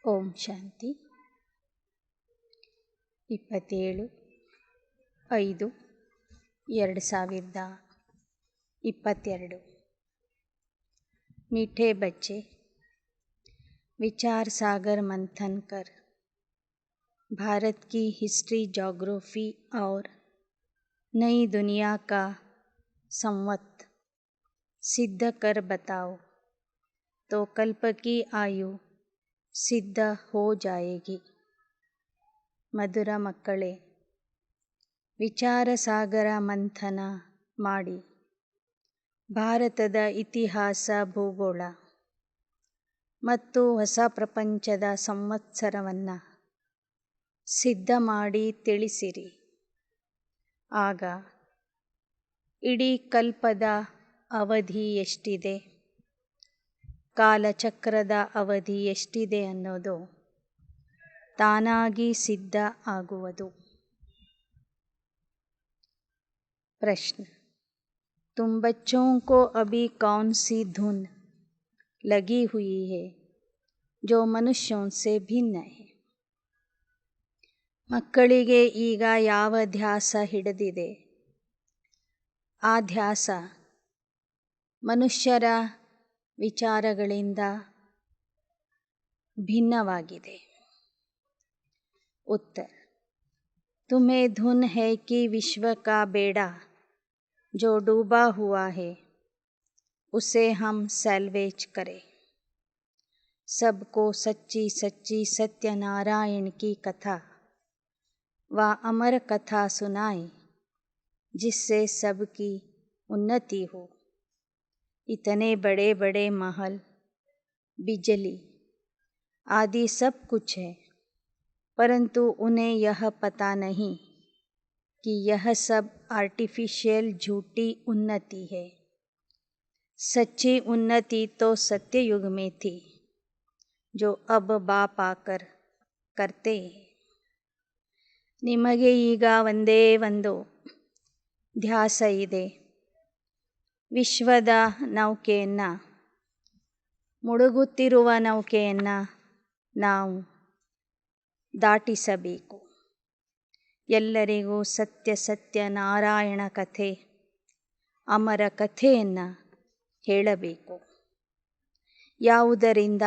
ಓಂ ಶಾಂತಿ. 27/5/2022 मीठे बच्चे, विचार सागर मंथन कर भारत की हिस्ट्री, ज्योग्राफी और नई दुनिया का संवत सिद्ध कर बताओ तो कल्प की आयु ಸಿದ್ಧ ಹೋ ಜಾಯೇಗಿ. ಮಧುರ ಮಕ್ಕಳೇ, ವಿಚಾರ ಸಾಗರ ಮಂಥನ ಮಾಡಿ ಭಾರತದ ಇತಿಹಾಸ, ಭೂಗೋಳ ಮತ್ತು ಹೊಸ ಪ್ರಪಂಚದ ಸಂವತ್ಸರವನ್ನು ಸಿದ್ಧ ಮಾಡಿ ತಿಳಿಸಿರಿ. ಆಗ ಇಡೀ ಕಲ್ಪದ ಅವಧಿ ಎಷ್ಟಿದೆ, ಕಾಲಚಕ್ರದ ಅವಧಿ ಎಷ್ಟಿದೆ ಅನ್ನೋದು ತಾನಾಗಿ ಸಿದ್ಧ ಆಗುವುದು. प्रश्न: तुम बच्चों को अभी कौन सी धुन लगी हुई है जो मनुष्यों से भिन्न है? ಮಕ್ಕಳಿಗೆ ಈಗ ಯಾವ ಧ್ಯಾಸ ಹಿಡಿದಿದೆ? ಆ ಧ್ಯಾಸ ಮನುಷ್ಯರ ವಿಚಾರಗಳಿಂದ ಭಿನ್ನವಾಗಿದೆ. उत्तर: तुम्हें धुन है कि विश्व का बेड़ा जो डूबा हुआ है उसे हम सैल्वेज करें, सबको सच्ची सच्ची सत्यनारायण की कथा व अमर कथा सुनाएं जिससे सबकी उन्नति हो. इतने बड़े बड़े महल, बिजली आदि सब कुछ है, परंतु उन्हें यह पता नहीं कि यह सब आर्टिफिशियल झूठी उन्नति है. सच्ची उन्नति तो सत्ययुग में थी जो अब बाप आकर करते हैं. ನಿಮಗೆ ಈಗ ಒಂದೇ ಒಂದು ಧ್ಯಾಸ ಇದೆ. ವಿಶ್ವದ ನೌಕೆಯನ್ನು, ಮುಳುಗುತ್ತಿರುವ ನೌಕೆಯನ್ನು ನಾವು ದಾಟಿಸಬೇಕು. ಎಲ್ಲರಿಗೂ ಸತ್ಯ ಸತ್ಯನಾರಾಯಣ ಕಥೆ, ಅಮರ ಕಥೆಯನ್ನು ಹೇಳಬೇಕು. ಯಾವುದರಿಂದ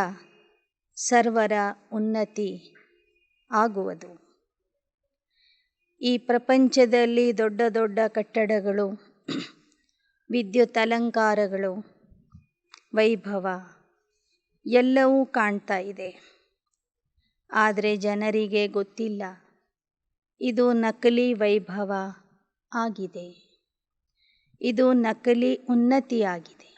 ಸರ್ವರ ಉನ್ನತಿ ಆಗುವುದು. ಈ ಪ್ರಪಂಚದಲ್ಲಿ ದೊಡ್ಡ ದೊಡ್ಡ ಕಟ್ಟಡಗಳು, ವಿದ್ಯುತ್ ಅಲಂಕಾರಗಳು, ವೈಭವ ಎಲ್ಲವೂ ಕಾಣ್ತಾ ಇದೆ. ಆದರೆ ಜನರಿಗೆ ಗೊತ್ತಿಲ್ಲ, ಇದು ನಕಲಿ ವೈಭವ ಆಗಿದೆ, ಇದು ನಕಲಿ ಉನ್ನತಿಯಾಗಿದೆ.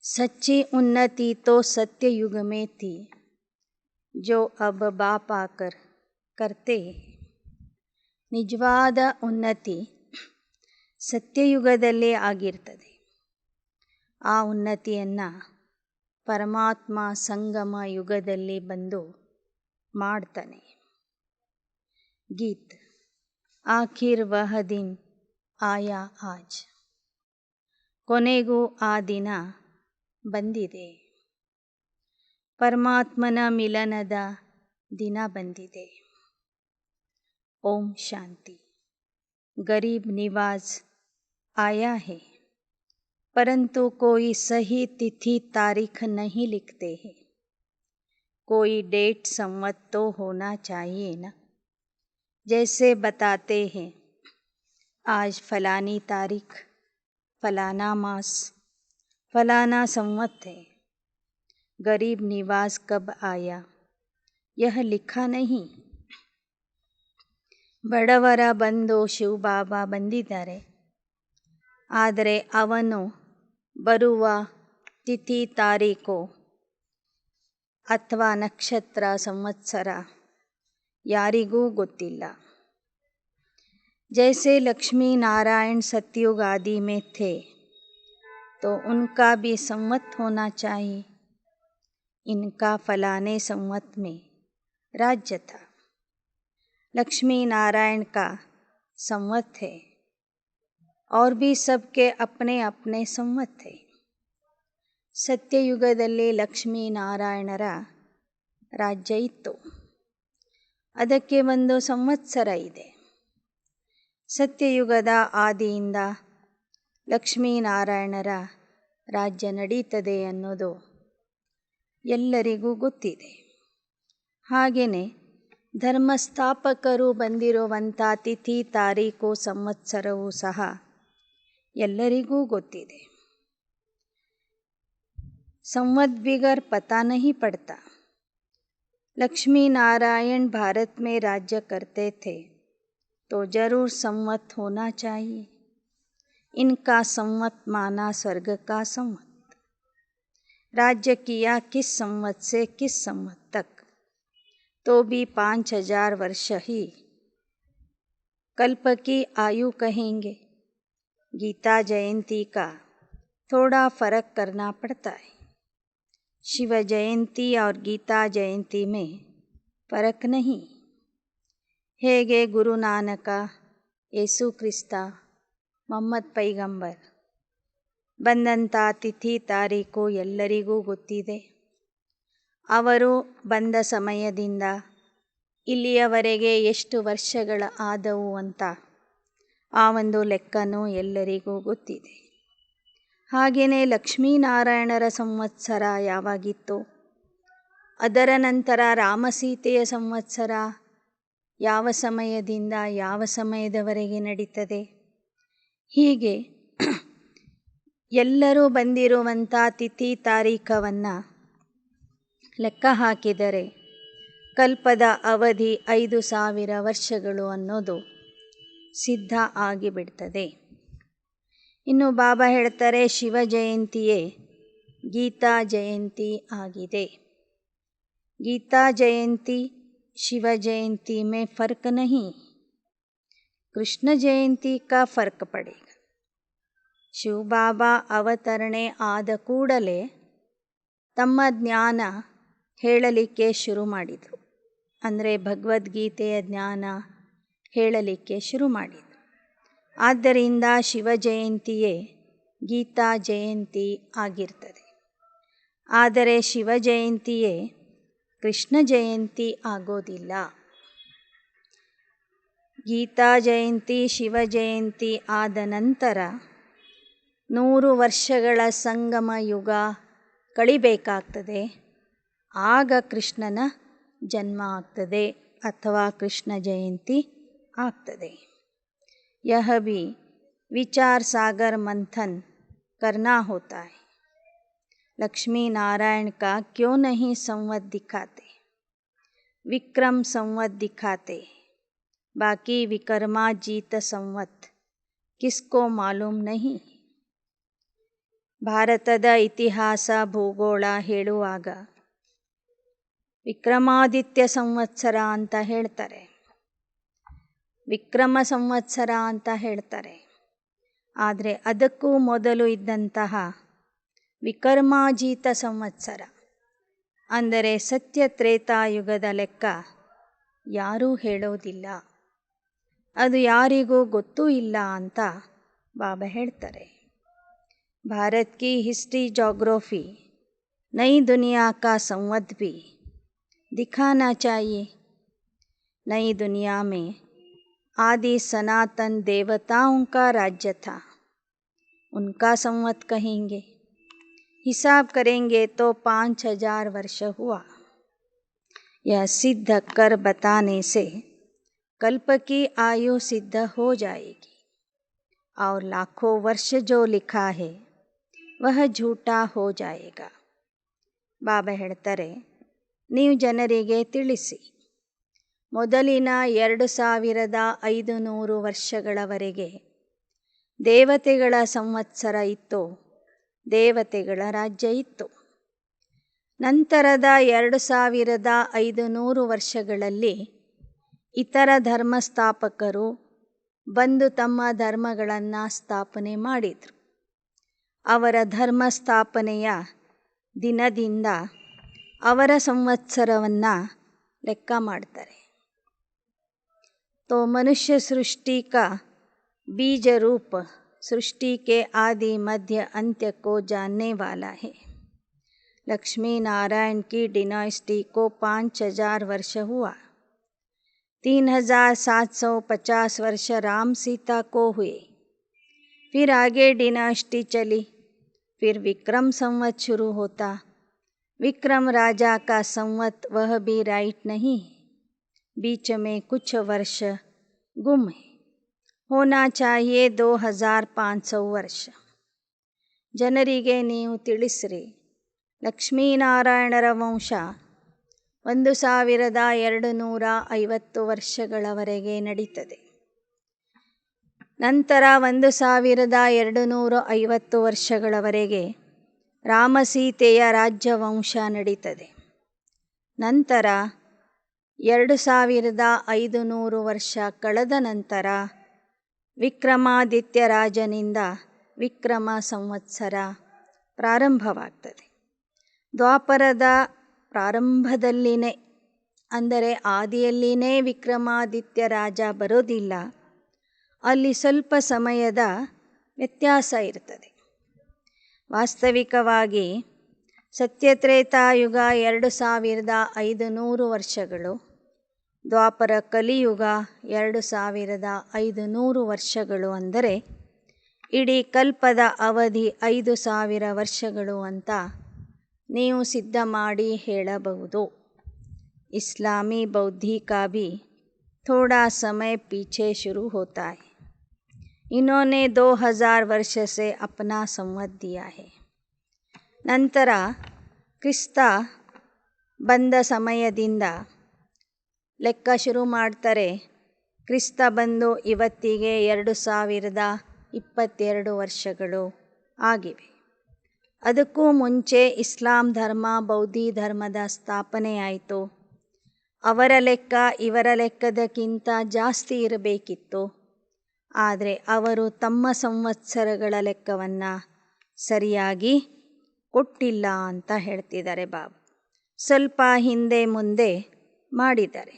सच्ची उन्नति तो सत्य युग में थी जो अब बाप आकर करते हैं. ನಿಜವಾದ ಉನ್ನತಿ ಸತ್ಯಯುಗದಲ್ಲೇ ಆಗಿರ್ತದೆ. ಆ ಉನ್ನತಿಯನ್ನು ಪರಮಾತ್ಮ ಸಂಗಮ ಯುಗದಲ್ಲಿ ಬಂದು ಮಾಡ್ತಾನೆ. ಗೀತ್: ಆಖಿರ್ ವಹ ದಿನ್ ಆಯಾ ಆಜ್. ಕೊನೆಗೂ ಆ ದಿನ ಬಂದಿದೆ. ಪರಮಾತ್ಮನ ಮಿಲನದ ದಿನ ಬಂದಿದೆ. ओम शांति. गरीब निवाज आया है, परंतु कोई सही तिथि तारीख नहीं लिखते हैं. कोई डेट संवत तो होना चाहिए ना. जैसे बताते हैं आज फलानी तारीख, फलाना मास, फलाना संवत है. गरीब निवाज कब आया यह लिखा नहीं. ಬಡವರ ಬಂಧು ಶಿವಬಾಬಾ ಬಂದಿದ್ದಾರೆ, ಆದರೆ ಅವನು ಬರುವ ತಿಥಿ ತಾರೀಖು ಅಥವಾ ನಕ್ಷತ್ರ ಸಂವತ್ಸರ ಯಾರಿಗೂ ಗೊತ್ತಿಲ್ಲ. जैसे लक्ष्मी नारायण सतयुग आदि में थे तो उनका भी संवत होना चाहिए. इनका फलाने संवत में राज्य था. लक्ष्मी नारायण का संवत है और भी सबके अपने अपने संवत है. ಸತ್ಯಯುಗದಲ್ಲಿ ಲಕ್ಷ್ಮೀನಾರಾಯಣರ ರಾಜ್ಯ ಇತ್ತು. ಅದಕ್ಕೆ ಒಂದು ಸಂವತ್ಸರ ಇದೆ. ಸತ್ಯಯುಗದ ಆದಿಯಿಂದ ಲಕ್ಷ್ಮೀನಾರಾಯಣರ ರಾಜ್ಯ ನಡೀತದೆ ಅನ್ನೋದು ಎಲ್ಲರಿಗೂ ಗೊತ್ತಿದೆ. ಹಾಗೆಯೇ ಧರ್ಮಸ್ಥಾಪಕರು ಬಂದಿರುವಂಥ ತಿಥಿ ತಾರೀಕು ಸಂವತ್ಸರವೂ ಸಹ ಎಲ್ಲರಿಗೂ ಗೊತ್ತಿದೆ. संवत बिगर पता नहीं पड़ता. लक्ष्मी नारायण भारत में राज्य करते थे तो जरूर संवत होना चाहिए. इनका संवत माना स्वर्ग का संवत. राज्य किया किस संवत से किस संवत तक, तो भी 5000 वर्ष ही कल्प की आयु कहेंगे. गीता जयंती का थोड़ा फर्क करना पड़ता है. शिव जयंती और गीता जयंती में फर्क नहीं. ಹೇಗೆ ಗುರುನಾನಕ, ಯೇಸು ಕ್ರಿಸ್ತ, ಮೊಹಮ್ಮದ್ ಪೈಗಂಬರ್ ಬಂದಂಥ ತಿಥಿ ತಾರೀಕು ಎಲ್ಲರಿಗೂ ಗೊತ್ತಿದೆ. ಅವರು ಬಂದ ಸಮಯದಿಂದ ಇಲ್ಲಿಯವರೆಗೆ ಎಷ್ಟು ವರ್ಷಗಳ ಆದವು ಅಂತ ಆ ಒಂದು ಲೆಕ್ಕನೂ ಎಲ್ಲರಿಗೂ ಗೊತ್ತಿದೆ. ಹಾಗೆಯೇ ಲಕ್ಷ್ಮೀನಾರಾಯಣರ ಸಂವತ್ಸರ ಯಾವಾಗಿತ್ತು, ಅದರ ನಂತರ ರಾಮಸೀತೆಯ ಸಂವತ್ಸರ ಯಾವ ಸಮಯದಿಂದ ಯಾವ ಸಮಯದವರೆಗೆ ನಡೀತದೆ, ಹೀಗೆ ಎಲ್ಲರೂ ಬಂದಿರುವಂಥ ತಿಥಿ ತಾರೀಖವನ್ನು ಲೆಕ್ಕ ಹಾಕಿದರೆ ಕಲ್ಪದ ಅವಧಿ 5000 ವರ್ಷಗಳು ಅನ್ನೋದು ಸಿದ್ಧ ಆಗಿಬಿಡ್ತದೆ. ಇನ್ನು ಬಾಬಾ ಹೇಳ್ತಾರೆ, ಶಿವ ಜಯಂತಿಯೇ ಗೀತಾ ಜಯಂತಿ ಆಗಿದೆ. ಗೀತಾ ಜಯಂತಿ ಶಿವ ಜಯಂತಿ में फ़र्क नहीं, ಕೃಷ್ಣ ಜಯಂತಿ का फ़र्क पड़ेगा. ಶಿವಬಾಬಾ ಅವತರಣೆ ಆದ ಕೂಡಲೇ ತಮ್ಮ ಜ್ಞಾನ ಹೇಳಲಿಕ್ಕೆ ಶುರು ಮಾಡಿದರು. ಅಂದರೆ ಭಗವದ್ಗೀತೆಯ ಜ್ಞಾನ ಹೇಳಲಿಕ್ಕೆ ಶುರು ಮಾಡಿದರು. ಆದ್ದರಿಂದ ಶಿವ ಜಯಂತಿಯೇ ಗೀತಾ ಜಯಂತಿ ಆಗಿರ್ತದೆ. ಆದರೆ ಶಿವ ಜಯಂತಿಯೇ ಕೃಷ್ಣ ಜಯಂತಿ ಆಗೋದಿಲ್ಲ. ಗೀತಾ ಜಯಂತಿ ಶಿವ ಜಯಂತಿ ಆದ ನಂತರ 100 ವರ್ಷಗಳ ಸಂಗಮ ಯುಗ ಕಳಿಬೇಕಾಗ್ತದೆ. ಆಗ ಕೃಷ್ಣನ ಜನ್ಮ ಆಗ್ತದೆ ಅಥವಾ ಕೃಷ್ಣ ಜಯಂತಿ ಆಗ್ತದೆ. यह भी विचार सागर मंथन करना होता है. लक्ष्मी नारायण का क्यों नहीं संवत दिखाते, विक्रम संवत दिखाते, बाकी विक्रमाजीत संवत किसको मालूम नहीं. ಭಾರತದ ಇತಿಹಾಸ ಭೂಗೋಳ ಹೇಳುವಾಗ ವಿಕ್ರಮಾದಿತ್ಯ ಸಂವತ್ಸರ ಅಂತ ಹೇಳ್ತಾರೆ, ವಿಕ್ರಮ ಸಂವತ್ಸರ ಅಂತ ಹೇಳ್ತಾರೆ. ಆದರೆ ಅದಕ್ಕೂ ಮೊದಲು ಇದ್ದಂತಹ ವಿಕರ್ಮಾಜೀತ ಸಂವತ್ಸರ ಅಂದರೆ ಸತ್ಯ ತ್ರೇತಾಯುಗದ ಲೆಕ್ಕ ಯಾರೂ ಹೇಳೋದಿಲ್ಲ, ಅದು ಯಾರಿಗೂ ಗೊತ್ತೂ ಇಲ್ಲ ಅಂತ ಬಾಬಾ ಹೇಳ್ತಾರೆ. ಭಾರತ್ ಕಿ ಹಿಸ್ಟ್ರಿ जोग्राफी नई दुनिया का संवत भी दिखाना चाहिए. नई दुनिया में आदि सनातन देवताओं का राज्य था, उनका संवत कहेंगे. हिसाब करेंगे तो 5000 वर्ष हुआ. यह सिद्ध कर बताने से कल्प की आयु सिद्ध हो जाएगी और लाखों वर्ष जो लिखा है वह झूठा हो जाएगा. ಬಾಬಾ ಹೇಳ್ತಾರೆ, ನೀವು ಜನರಿಗೆ ತಿಳಿಸಿ, ಮೊದಲಿನ 2500 ವರ್ಷಗಳವರೆಗೆ ದೇವತೆಗಳ ಸಂವತ್ಸರ ಇತ್ತು, ದೇವತೆಗಳ ರಾಜ್ಯ ಇತ್ತು. ನಂತರದ 2500 ವರ್ಷಗಳಲ್ಲಿ ಇತರ ಧರ್ಮಸ್ಥಾಪಕರು ಬಂದು ತಮ್ಮ ಧರ್ಮಗಳನ್ನು ಸ್ಥಾಪನೆ ಮಾಡಿದರು. ಅವರ ಧರ್ಮ ಸ್ಥಾಪನೆಯ ದಿನದಿಂದ ಅವರ ಸಂವತ್ಸರವನ್ನು ಲೆಕ್ಕ ಮಾಡ್ತಾರೆ. तो मनुष्य सृष्टि का बीज रूप सृष्टि के आदि मध्य अंत्य को जानने वाला है. लक्ष्मी नारायण की डिनास्टी को 5000 वर्ष हुआ। 3750 वर्ष राम सीता को हुए। फिर आगे डिनास्टी चली। फिर विक्रम संवत शुरू होता। विक्रम राजा का संवत वह भी राइट नहीं, बीच में कुछ वर्ष गुम है। होना चाहिए 2500 ವರ್ಷ. ಜನರಿಗೆ ನೀವು ತಿಳಿಸ್ರಿ, ಲಕ್ಷ್ಮೀನಾರಾಯಣರ ವಂಶ 1250 ವರ್ಷಗಳವರೆಗೆ ನಡೀತದೆ. ನಂತರ 1250 ವರ್ಷಗಳವರೆಗೆ ರಾಮಸೀತೆಯ ರಾಜ್ಯವಂಶ ನಡೀತದೆ. ನಂತರ 2500 ವರ್ಷ ಕಳೆದ ನಂತರ ವಿಕ್ರಮಾದಿತ್ಯ ರಾಜನಿಂದ ವಿಕ್ರಮ ಸಂವತ್ಸರ ಪ್ರಾರಂಭವಾಗ್ತದೆ. ದ್ವಾಪರದ ಪ್ರಾರಂಭದಲ್ಲಿನೇ, ಅಂದರೆ ಆದಿಯಲ್ಲಿನೇ ವಿಕ್ರಮಾದಿತ್ಯ ರಾಜ ಬರೋದಿಲ್ಲ. ಅಲ್ಲಿ ಸ್ವಲ್ಪ ಸಮಯದ ವ್ಯತ್ಯಾಸ ಇರ್ತದೆ. ವಾಸ್ತವಿಕವಾಗಿ ಸತ್ಯತ್ರೇತಾಯುಗ 2500 ವರ್ಷಗಳು, ದ್ವಾಪರ ಕಲಿಯುಗ 2500 ವರ್ಷಗಳು. ಅಂದರೆ ಇಡೀ ಕಲ್ಪದ ಅವಧಿ 5000 ವರ್ಷಗಳು ಅಂತ ನೀವು ಸಿದ್ಧ ಮಾಡಿ ಹೇಳಬಹುದು. इस्लामी बौद्धि का भी थोड़ा समय पीछे शुरू होता है. इन्होंने 2000 वर्ष से अपना संवत दिया है. ನಂತರ ಕ್ರಿಸ್ತ ಬಂದ ಸಮಯದಿಂದ ಲೆಕ್ಕ ಶುರು ಮಾಡ್ತಾರೆ. ಕ್ರಿಸ್ತ ಬಂದು ಇವತ್ತಿಗೆ 2022 ವರ್ಷಗಳು ಆಗಿವೆ. ಅದಕ್ಕೂ ಮುಂಚೆ ಇಸ್ಲಾಂ ಧರ್ಮ, ಬೌದ್ಧಿ ಧರ್ಮದ ಸ್ಥಾಪನೆ ಆಯಿತು. ಅವರ ಲೆಕ್ಕ ಇವರ ಲೆಕ್ಕದಕ್ಕಿಂತ ಜಾಸ್ತಿ ಇರಬೇಕಿತ್ತು. ಆದರೆ ಅವರು ತಮ್ಮ ಸಂವತ್ಸರಗಳ ಲೆಕ್ಕವನ್ನು ಸರಿಯಾಗಿ ಕೊಟ್ಟಿಲ್ಲ ಅಂತ ಹೇಳ್ತಿದ್ದಾರೆ ಬಾಬಾ. ಸ್ವಲ್ಪ ಹಿಂದೆ ಮುಂದೆ ಮಾಡಿದ್ದಾರೆ.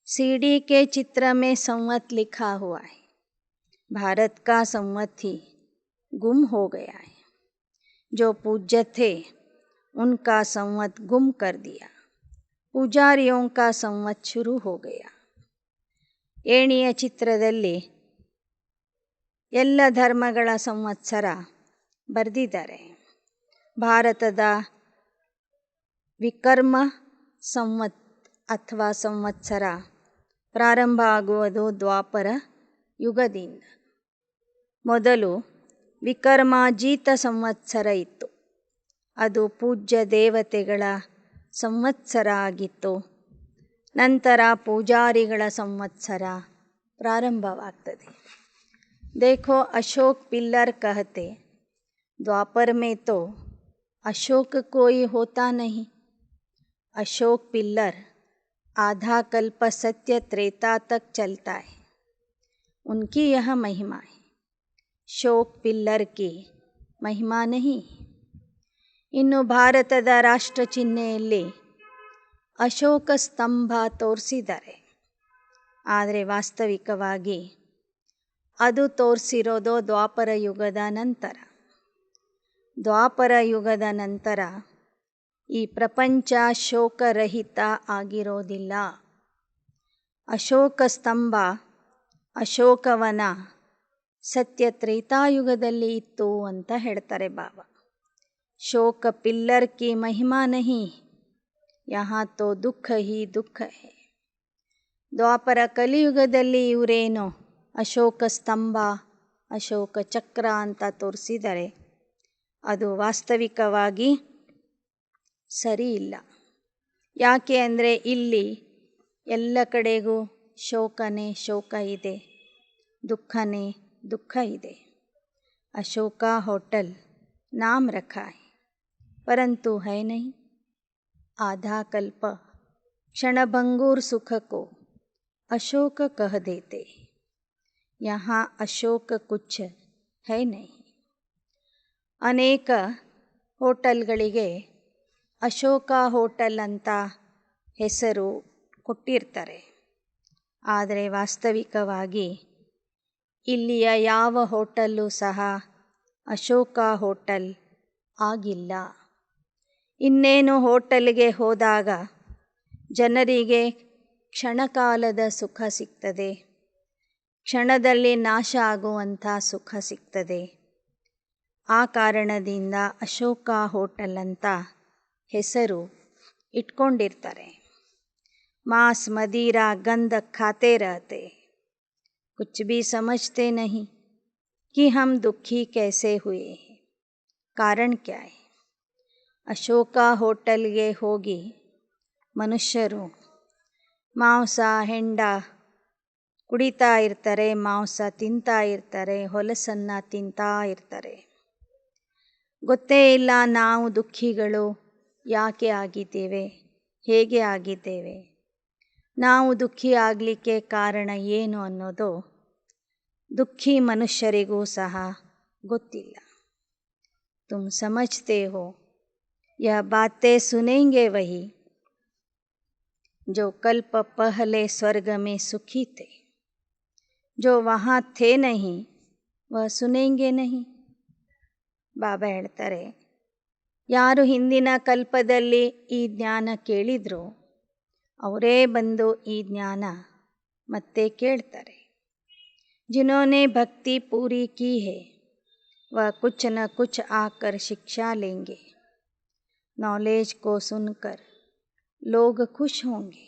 सीडी के चित्र में संवत लिखा हुआ है. भारत का संवत ही गुम हो गया है. जो पूज्य थे उनका संवत गुम कर दिया. पुजारियों का संवत शुरू हो गया. ಏಣಿಯ ಚಿತ್ರದಲ್ಲಿ ಎಲ್ಲ ಧರ್ಮಗಳ ಸಂವತ್ಸರ ಬರೆದಿದ್ದಾರೆ. ಭಾರತದ ವಿಕರ್ಮ ಸಂವತ್ ಅಥವಾ ಸಂವತ್ಸರ ಪ್ರಾರಂಭ ಆಗುವುದು ದ್ವಾಪರ ಯುಗದಿಂದ. ಮೊದಲು ವಿಕರ್ಮಾಜೀತ ಸಂವತ್ಸರ ಇತ್ತು. ಅದು ಪೂಜ್ಯ ದೇವತೆಗಳ ಸಂವತ್ಸರ ಆಗಿತ್ತು. ನಂತರ ಪೂಜಾರಿಗಳ ಸಂವತ್ಸರ ಪ್ರಾರಂಭವಾಗ್ತದೆ. देखो अशोक पिल्लर कहते, द्वापर में तो अशोक कोई होता नहीं. अशोक पिल्लर आधा कल्प सत्य त्रेता तक चलता है. उनकी यह महिमा है. शोक पिल्लर की महिमा नहीं. ಇನ್ನು ಭಾರತದ ರಾಷ್ಟ್ರ ಚಿಹ್ನೆಯಲ್ಲಿ ಅಶೋಕ ಸ್ತಂಭ ತೋರಿಸಿದ್ದಾರೆ. ಆದರೆ ವಾಸ್ತವಿಕವಾಗಿ ಅದು ತೋರಿಸಿರೋದು ದ್ವಾಪರ ಯುಗದ ನಂತರ. ದ್ವಾಪರ ಯುಗದ ನಂತರ ಈ ಪ್ರಪಂಚ ಶೋಕರಹಿತ ಆಗಿರೋದಿಲ್ಲ. ಅಶೋಕ ಸ್ತಂಭ, ಅಶೋಕವನ ಸತ್ಯ ತ್ರೇತಾಯುಗದಲ್ಲಿ ಇತ್ತು ಅಂತ ಹೇಳ್ತಾರೆ ಬಾಬಾ. ಶೋಕ ಪಿಲ್ಲರ್ ಕಿ ಮಹಿಮಾ ನಹಿ, ಯಹಾ ತೋ ದುಃಖ ಹಿ ದುಃಖ ಹೈ. ದ್ವಾಪರ ಕಲಿಯುಗದಲ್ಲಿ ಇವರೇನು ಅಶೋಕ ಸ್ತಂಭ, ಅಶೋಕ ಚಕ್ರ ಅಂತ ತೋರಿಸಿದರೆ ಅದು ವಾಸ್ತವಿಕವಾಗಿ ಸರಿ ಇಲ್ಲ. ಯಾಕೆ ಅಂದರೆ ಇಲ್ಲಿ ಎಲ್ಲ ಕಡೆಗೂ ಶೋಕನೇ ಶೋಕ ಇದೆ, ದುಃಖನೇ ದುಃಖ ಇದೆ. ಅಶೋಕ ಹೋಟೆಲ್ नाम रखा है, परंतु है नहीं. आधा कल्प क्षणभंगुर सुख को अशोक कह देते. यहाँ अशोक कुछ है नहीं. ಅನೇಕ ಹೋಟೆಲ್ಗಳಿಗೆ ಅಶೋಕ ಹೋಟೆಲ್ ಅಂತ ಹೆಸರು ಕೊಟ್ಟಿರ್ತಾರೆ. ಆದರೆ ವಾಸ್ತವಿಕವಾಗಿ ಇಲ್ಲಿಯ ಯಾವ ಹೋಟೆಲ್ಲೂ ಸಹ ಅಶೋಕ ಹೋಟೆಲ್ ಆಗಿಲ್ಲ. ಇನ್ನೇನು ಹೋಟೆಲ್ಗೆ ಹೋದಾಗ ಜನರಿಗೆ ಕ್ಷಣಕಾಲದ ಸುಖ ಸಿಗ್ತದೆ, ಕ್ಷಣದಲ್ಲಿ ನಾಶ ಆಗುವಂಥ ಸುಖ ಸಿಗ್ತದೆ. ಆ ಕಾರಣದಿಂದ ಅಶೋಕ ಹೋಟೆಲ್ ಅಂತ ಹೆಸರು ಇಟ್ಕೊಂಡಿರ್ತಾರೆ. ಮಾಂಸ मदिरा गंध खाते रहते, कुछ भी समझते नहीं कि हम दुखी कैसे हुए हैं, कारण क्या है. ಅಶೋಕ ಹೋಟೆಲ್ಗೆ ಹೋಗಿ ಮನುಷ್ಯರು ಮಾಂಸ ಹೆಂಡ ಕುಡಿತಾ ಇರ್ತಾರೆ, ಮಾಂಸ ತಿಂತಾ ಇರ್ತಾರೆ, ಹೊಲಸನ್ನು ತಿಂತಾ ಇರ್ತಾರೆ. ಗೊತ್ತೇ ಇಲ್ಲ ನಾವು ದುಃಖಿಗಳು ಯಾಕೆ ಆಗಿದ್ದೇವೆ, ಹೇಗೆ ಆಗಿದ್ದೇವೆ, ನಾವು ದುಃಖಿ ಆಗಲಿಕ್ಕೆ ಕಾರಣ ಏನು ಅನ್ನೋದು ದುಃಖಿ ಮನುಷ್ಯರಿಗೂ ಸಹ ಗೊತ್ತಿಲ್ಲ. ತುಮ್ ಸಮಜ್ತೆ ಹೋ ಯಹ ಬಾತೇं सुनेंगे वही जो कल्प पहले स्वर्ग में सुखी थे, जो वहाँ थे नहीं वह सुनेंगे नहीं. ಬಾಬಾ ಹೇಳ್ತಾರೆ, ಯಾರು ಹಿಂದಿನ ಕಲ್ಪದಲ್ಲಿ ಈ ಜ್ಞಾನ ಕೇಳಿದ್ರೋ ಅವರೇ ಬಂದು ಈ ಜ್ಞಾನ ಮತ್ತೆ ಕೇಳ್ತಾರೆ. जिन्होंने भक्ति पूरी की है वह कुछ न कुछ आकर शिक्षा लेंगे. नॉलेज को सुनकर लोग खुश होंगे.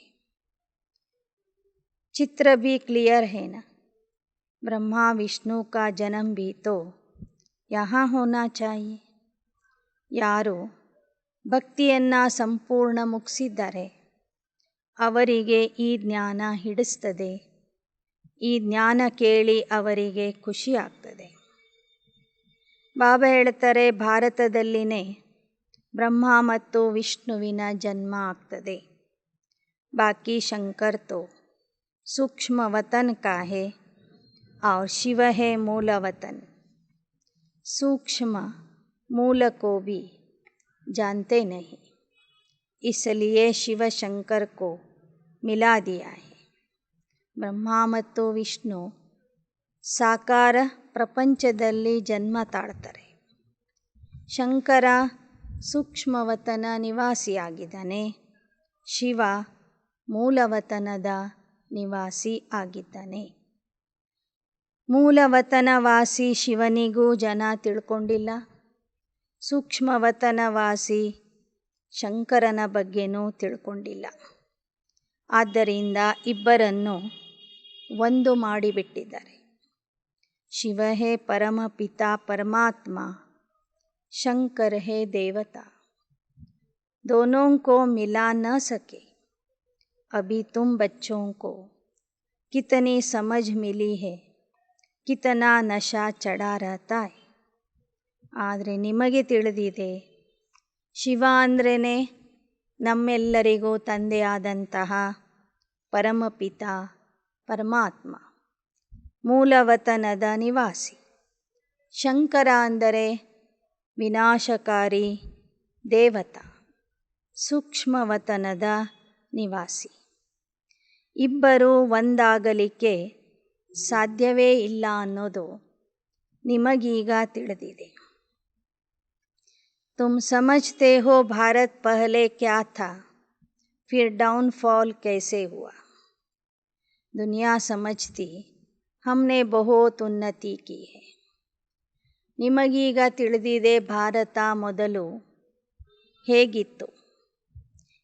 चित्र भी क्लियर है ना. ब्रह्मा विष्णु का जन्म भी तो यहाँ होना चाहिए. ಯಾರು ಭಕ್ತಿಯನ್ನು ಸಂಪೂರ್ಣ ಮುಗಿಸಿದ್ದಾರೆ ಅವರಿಗೆ ಈ ಜ್ಞಾನ ಹಿಡಿಸ್ತದೆ. ಈ ಜ್ಞಾನ ಕೇಳಿ ಅವರಿಗೆ ಖುಷಿ ಆಗ್ತದೆ. ಬಾಬಾ ಹೇಳ್ತಾರೆ, ಭಾರತದಲ್ಲಿನೇ ಬ್ರಹ್ಮ ಮತ್ತು ವಿಷ್ಣುವಿನ ಜನ್ಮ ಆಗ್ತದೆ. ಬಾಕಿ ಶಂಕರ್ ತೋ ಸೂಕ್ಷ್ಮ ವತನ್ ಕಾ ಹೇ और शिव है मूल वतन. सूक्ष्म मूल को भी जानते नहीं, इसलिए शिव शंकर को मिला दिया है. ಬ್ರಹ್ಮ ಮತ್ತು ವಿಷ್ಣು ಸಾಕಾರ ಪ್ರಪಂಚದಲ್ಲಿ ಜನ್ಮ ತಾಳ್ತಾರೆ. ಶಂಕರ ಸೂಕ್ಷ್ಮವತನ ನಿವಾಸಿಯಾಗಿದ್ದಾನೆ, ಶಿವ ಮೂಲವತನದ ನಿವಾಸಿ ಆಗಿದ್ದಾನೆ. ಮೂಲವತನವಾಸಿ ಶಿವನಿಗೂ ಜನ ತಿಳ್ಕೊಂಡಿಲ್ಲ, ಸೂಕ್ಷ್ಮವತನವಾಸಿ ಶಂಕರನ ಬಗ್ಗೆನೂ ತಿಳ್ಕೊಂಡಿಲ್ಲ. ಆದ್ದರಿಂದ ಇಬ್ಬರನ್ನು ಒಂದು ಮಾಡಿಬಿಟ್ಟಿದ್ದಾರೆ. ಶಿವ ಹೇ ಪರಮ ಪಿತಾ ಪರಮಾತ್ಮ, ಶಂಕರ್ ಹೇ ದೇವತಾ. दोनों को मिला न सके. अभी तुम बच्चों को कितनी समझ मिली है, कितना नशा चढ़ा रहता है. ಆದರೆ ನಿಮಗೆ ತಿಳಿದಿದೆ, ಶಿವ ಅಂದ್ರೇ ನಮ್ಮೆಲ್ಲರಿಗೂ ತಂದೆಯಾದಂತಹ ಪರಮಪಿತ ಪರಮಾತ್ಮ, ಮೂಲವತನದ ನಿವಾಸಿ. ಶಂಕರ ಅಂದರೆ ವಿನಾಶಕಾರಿ ದೇವತಾ, ಸೂಕ್ಷ್ಮವತನದ ನಿವಾಸಿ. ಇಬ್ಬರು ಒಂದಾಗಲಿಕ್ಕೆ ಸಾಧ್ಯವೇ ಇಲ್ಲ ಅನ್ನೋದು ನಿಮಗೀಗ ತಿಳಿದಿದೆ. तुम समझते हो भारत पहले क्या था, फिर डाउनफॉल कैसे हुआ. दुनिया समझती हमने बहुत उन्नति की है. ನಿಮಗೀಗ ತಿಳಿದಿದೆ ಭಾರತ ಮೊದಲು ಹೇಗಿತ್ತು,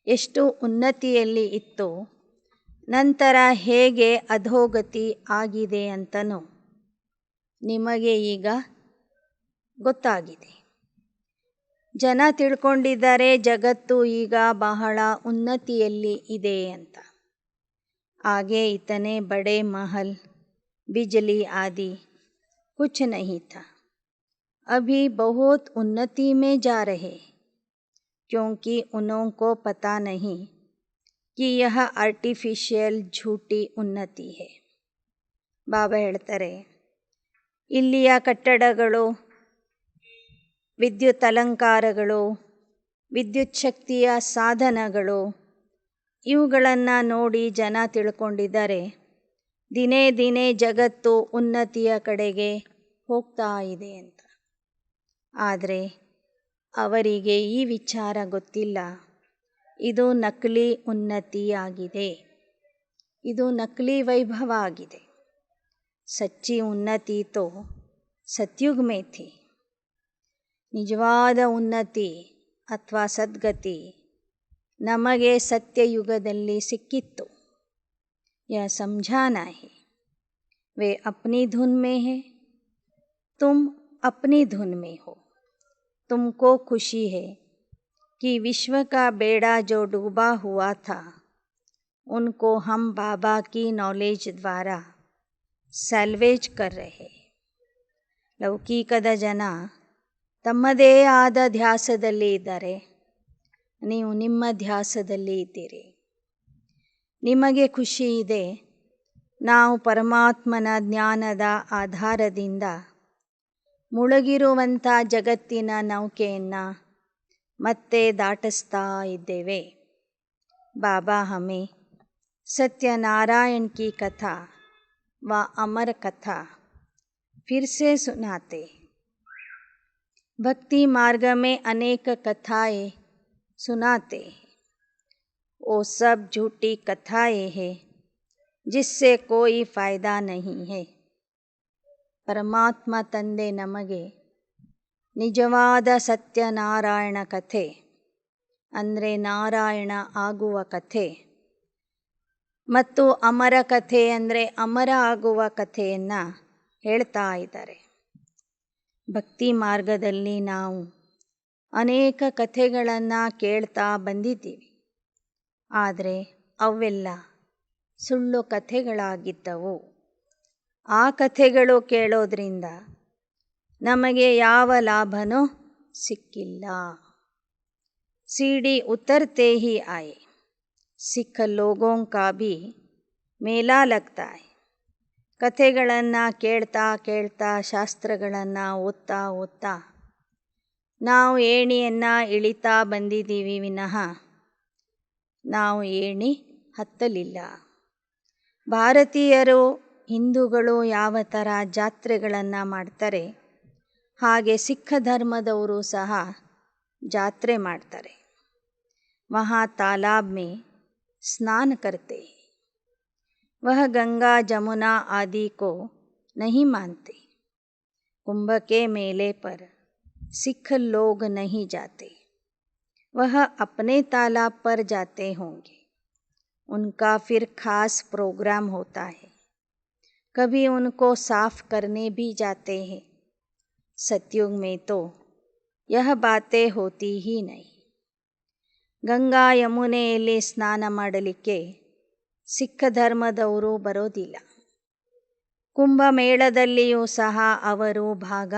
ಎಷ್ಟು ಉನ್ನತಿಯಲ್ಲಿ ಇತ್ತು, ನಂತರ ಹೇಗೆ ಅಧೋಗತಿ ಆಗಿದೆ ಅಂತನೂ ನಿಮಗೆ ಈಗ ಗೊತ್ತಾಗಿದೆ. ಜನ ತಿಳ್ಕೊಂಡಿದ್ದಾರೆ ಜಗತ್ತು ಈಗ ಬಹಳ ಉನ್ನತಿಯಲ್ಲಿ ಇದೆ ಅಂತ. आगे इतने बड़े महल बिजली आदि कुछ नहीं था. अभी बहुत उन्नति में जा रहे, क्योंकि उनको पता नहीं कि यह आर्टिफिशियल झूठी उन्नति है. ಬಾಬಾ ಹೇಳ್ತಾರೆ, ಇಲ್ಲಿಯ ಕಟ್ಟಡಗಳು, ವಿದ್ಯುತ್ ಅಲಂಕಾರಗಳು, ವಿದ್ಯುತ್ ಶಕ್ತಿಯ ಸಾಧನಗಳು, ಇವುಗಳನ್ನು ನೋಡಿ ಜನ ತಿಳ್ಕೊಂಡಿದ್ದಾರೆ ದಿನೇ ದಿನೇ ಜಗತ್ತು ಉನ್ನತಿಯ ಕಡೆಗೆ ಹೋಗ್ತಾ ಇದೆ ಅಂತ. ಆದರೆ ಅವರಿಗೆ ಈ ವಿಚಾರ ಗೊತ್ತಿಲ್ಲ. ಇದು ನಕಲಿ ಉನ್ನತಿಯಾಗಿದೆ, ಇದು ನಕಲಿ ವೈಭವ ಆಗಿದೆ. ಸಚ್ಚಿ ಉನ್ನತಿ ತೋ ಸತ್ಯುಗ್ ಮೇ ಥಿ. ನಿಜವಾದ ಉನ್ನತಿ ಅಥವಾ ಸದ್ಗತಿ ನಮಗೆ ಸತ್ಯಯುಗದಲ್ಲಿ ಸಿಕ್ಕಿತ್ತು. यह समझाना है, वे अपनी धुन में है, तुम अपनी धुन में हो. तुमको खुशी है कि विश्व का बेड़ा जो डूबा हुआ था उनको हम बाबा की नॉलेज द्वारा ಸಲ್ವೇಜ್ कर रहे. ಲೌಕಿಕದ ಜನ ತಮ್ಮದೇ ಆದ ಧ್ಯಾಸದಲ್ಲಿ ಇದ್ದಾರೆ, ನೀವು ನಿಮ್ಮ ಧ್ಯಾಸದಲ್ಲಿ ಇದ್ದೀರಿ. ನಿಮಗೆ ಖುಷಿ ಇದೆ, ನಾವು ಪರಮಾತ್ಮನ ಜ್ಞಾನದ ಆಧಾರದಿಂದ ಮುಳುಗಿರುವಂಥ ಜಗತ್ತಿನ ನೌಕೆಯನ್ನು ಮತ್ತೆ ದಾಟಿಸ್ತಾ ಇದ್ದೇವೆ. ಬಾಬಾ ಹಮೇ सत्यनारायण की कथा व अमर कथा फिर से सुनाते. भक्ति मार्ग में अनेक कथाएं सुनाते. वो सब झूठी कथाएं हैं जिससे कोई फ़ायदा नहीं है. ಪರಮಾತ್ಮ ತಂದೆ ನಮಗೆ ನಿಜವಾದ ಸತ್ಯನಾರಾಯಣ ಕಥೆ ಅಂದರೆ ನಾರಾಯಣ ಆಗುವ ಕಥೆ ಮತ್ತು ಅಮರ ಕಥೆ ಅಂದರೆ ಅಮರ ಆಗುವ ಕಥೆಯನ್ನು ಹೇಳ್ತಾ ಇದ್ದಾರೆ. ಭಕ್ತಿ ಮಾರ್ಗದಲ್ಲಿ ನಾವು ಅನೇಕ ಕಥೆಗಳನ್ನು ಕೇಳ್ತಾ ಬಂದಿದ್ದೀವಿ. ಆದರೆ ಅವೆಲ್ಲ ಸುಳ್ಳು ಕಥೆಗಳಾಗಿದ್ದವು. ಆ ಕಥೆಗಳು ಕೇಳೋದ್ರಿಂದ ನಮಗೆ ಯಾವ ಲಾಭನೂ ಸಿಕ್ಕಿಲ್ಲ. सीढ़ी उतरते ही आए, सिख लोगों का भी मेला लगता है. ಕಥೆಗಳನ್ನು ಕೇಳ್ತಾ ಕೇಳ್ತಾ ಶಾಸ್ತ್ರಗಳನ್ನು ಓದ್ತಾ ನಾವು ಏಣಿಯನ್ನು ಇಳಿತಾ ಬಂದಿದ್ದೀವಿ ವಿನಃ ನಾವು ಏಣಿ ಹತ್ತಲಿಲ್ಲ. ಭಾರತೀಯರು ಹಿಂದೂಗಳು ಯಾವ ಥರ ಜಾತ್ರೆಗಳನ್ನು ಮಾಡ್ತಾರೆ ಹಾಗೆ ಸಿಖ್ ಧರ್ಮದವರು ಸಹ ಜಾತ್ರೆ ಮಾಡ್ತಾರೆ. वहाँ तालाब में स्नान करते. वह गंगा जमुना आदि को नहीं मानते. कुंभ के मेले पर सिख लोग नहीं जाते. वह अपने तालाब पर जाते होंगे. उनका फिर खास प्रोग्राम होता है. कभी उनको साफ करने भी जाते हैं. सतयुग में तो यह बातें होती ही नहीं. ಗಂಗಾ ಯಮುನೆಯಲ್ಲಿ ಸ್ನಾನ ಮಾಡಲಿಕ್ಕೆ ಸಿಖ್ ಧರ್ಮದವರು ಬರೋದಿಲ್ಲ. ಕುಂಭಮೇಳದಲ್ಲಿಯೂ ಸಹ ಅವರು ಭಾಗ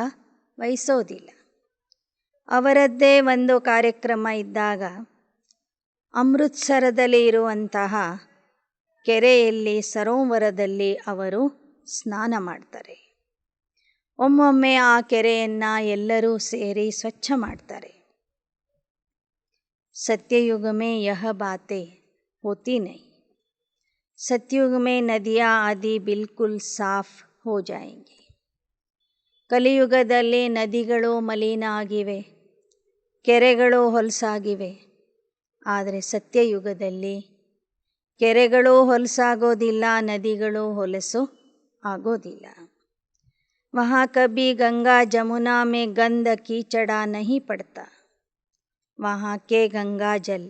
ವಹಿಸೋದಿಲ್ಲ. ಅವರದ್ದೇ ಒಂದು ಕಾರ್ಯಕ್ರಮ ಇದ್ದಾಗ ಅಮೃತ್ಸರದಲ್ಲಿ ಇರುವಂತಹ ಕೆರೆಯಲ್ಲಿ ಸರೋವರದಲ್ಲಿ ಅವರು ಸ್ನಾನ ಮಾಡ್ತಾರೆ. ಒಮ್ಮೊಮ್ಮೆ ಆ ಕೆರೆಯನ್ನು ಎಲ್ಲರೂ ಸೇರಿ ಸ್ವಚ್ಛ ಮಾಡ್ತಾರೆ. सत्ययुग में यह बातें होती नहीं. सतयुग में नदियाँ आदि बिल्कुल साफ हो जाएंगी. ಕಲಿಯುಗದಲ್ಲಿ ನದಿಗಳು ಮಲಿನ ಆಗಿವೆ, ಕೆರೆಗಳು ಹೊಲಸಾಗಿವೆ. ಆದರೆ ಸತ್ಯಯುಗದಲ್ಲಿ ಕೆರೆಗಳು ಹೊಲಸಾಗೋದಿಲ್ಲ, ನದಿಗಳು ಹೊಲಸು ಆಗೋದಿಲ್ಲ. वहाँ कभी गंगा जमुना में गंद कीचड़ा नहीं पड़ता. वहाँ के गंगा जल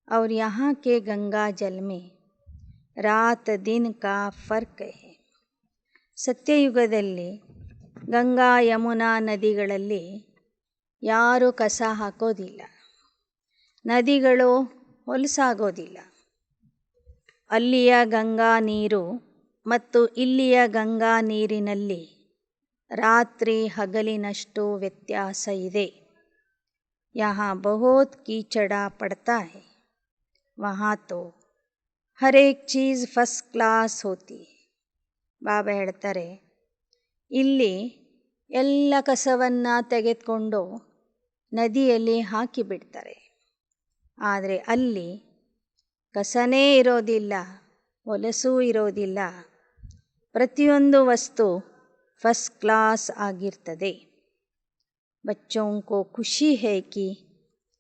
और यहाँ के गंगा जल में रात दिन का फ़र्क है. ಸತ್ಯಯುಗದಲ್ಲಿ ಗಂಗಾ ಯಮುನಾ ನದಿಗಳಲ್ಲಿ ಯಾರೂ ಕಸ ಹಾಕೋದಿಲ್ಲ, ನದಿಗಳು ಹೊಲಸಾಗೋದಿಲ್ಲ. ಅಲ್ಲಿಯ ಗಂಗಾ ನೀರು ಮತ್ತು ಇಲ್ಲಿಯ ಗಂಗಾ ನೀರಿನಲ್ಲಿ ರಾತ್ರಿ ಹಗಲಿನಷ್ಟು ವ್ಯತ್ಯಾಸ ಇದೆ. यहाँ बहुत कीचड़ा पड़ता है. वहाँ तो हर एक चीज़ फर्स्ट क्लास होती है. ಬಾಬಾ ಹೇಳ್ತಾರೆ, ಇಲ್ಲಿ ಎಲ್ಲ ಕಸವನ್ನು ತೆಗೆದುಕೊಂಡು ನದಿಯಲ್ಲಿ ಹಾಕಿಬಿಡ್ತಾರೆ. ಆದರೆ ಅಲ್ಲಿ ಕಸನೇ ಇರೋದಿಲ್ಲ, ಹೊಲಸೂ ಇರೋದಿಲ್ಲ. ಪ್ರತಿಯೊಂದು ವಸ್ತು ಫಸ್ಟ್ ಕ್ಲಾಸ್ ಆಗಿರ್ತದೆ. बच्चों को खुशी है कि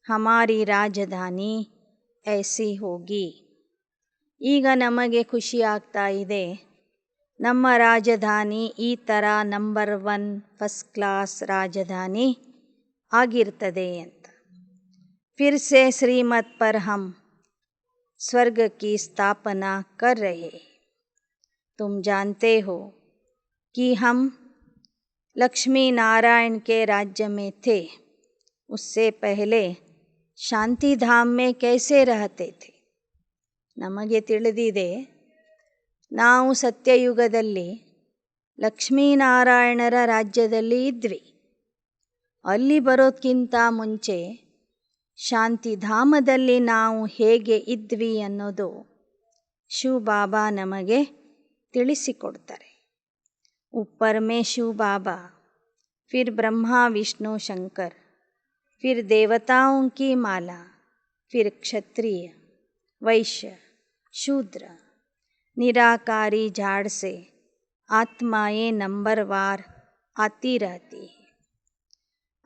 हमारी राजधानी ऐसी होगी. ಈಗ ನಮಗೆ ಖುಷಿ ಆಗ್ತಾ ಇದೆ, ನಮ್ಮ ರಾಜಧಾನಿ ಈ ಥರ ನಂಬರ್ 1 ಫಸ್ಟ್ ಕ್ಲಾಸ್ ರಾಜಧಾನಿ ಆಗಿರ್ತದೆ ಅಂತ. फिर से श्रीमत पर हम स्वर्ग की स्थापना कर रहे. तुम जानते हो कि हम लक्ष्मी नारायण के राज्य में थे. उससे पहले शांति धाम में कैसे रहते थे. ನಮಗೆ ತಿಳಿದಿದೆ, ನಾವು ಸತ್ಯಯುಗದಲ್ಲಿ ಲಕ್ಷ್ಮೀನಾರಾಯಣರ ರಾಜ್ಯದಲ್ಲಿ ಇದ್ವಿ. ಅಲ್ಲಿ ಬರೋದಕ್ಕಿಂತ ಮುಂಚೆ ಶಾಂತಿಧಾಮದಲ್ಲಿ ನಾವು ಹೇಗೆ ಇದ್ವಿ ಅನ್ನೋದು ಶಿವ ಬಾಬಾ ನಮಗೆ ತಿಳಿಸಿಕೊಡ್ತಾರೆ. ऊपर में शिव बाबा, फिर ब्रह्मा विष्णु शंकर, फिर देवताओं की माला, फिर क्षत्रिय वैश्य शूद्र निराकारी झाड़ से आत्माएं नंबरवार आती रहती है.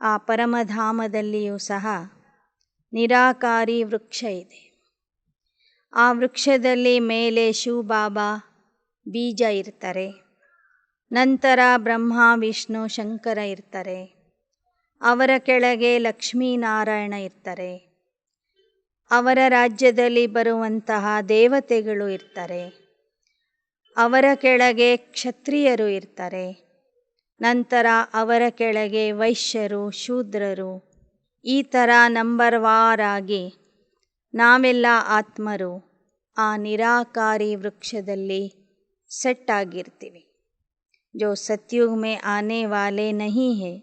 ಆ ಪರಮಧಾಮದಲ್ಲಿಯೂ ಸಹ ನಿರಾಕಾರಿ ವೃಕ್ಷ ಇದೆ. ಆ ವೃಕ್ಷದಲ್ಲಿ ಮೇಲೆ ಶಿವ ಬಾಬಾ ಬೀಜ ಇರ್ತಾರೆ. ನಂತರ ಬ್ರಹ್ಮ ವಿಷ್ಣು ಶಂಕರ ಇರ್ತಾರೆ. ಅವರ ಕೆಳಗೆ ಲಕ್ಷ್ಮೀನಾರಾಯಣ ಇರ್ತಾರೆ. ಅವರ ರಾಜ್ಯದಲ್ಲಿ ಬರುವಂತಹ ದೇವತೆಗಳು ಇರ್ತಾರೆ. ಅವರ ಕೆಳಗೆ ಕ್ಷತ್ರಿಯರು ಇರ್ತಾರೆ. ನಂತರ ಅವರ ಕೆಳಗೆ ವೈಶ್ಯರು ಶೂದ್ರರು. ಈ ಥರ ನಂಬರ್ವಾರಾಗಿ ನಾವೆಲ್ಲ ಆತ್ಮರು ಆ ನಿರಾಕಾರಿ ವೃಕ್ಷದಲ್ಲಿ ಸೆಟ್ ಆಗಿರ್ತೀವಿ. जो सतयुग में आने वाले नहीं हैं,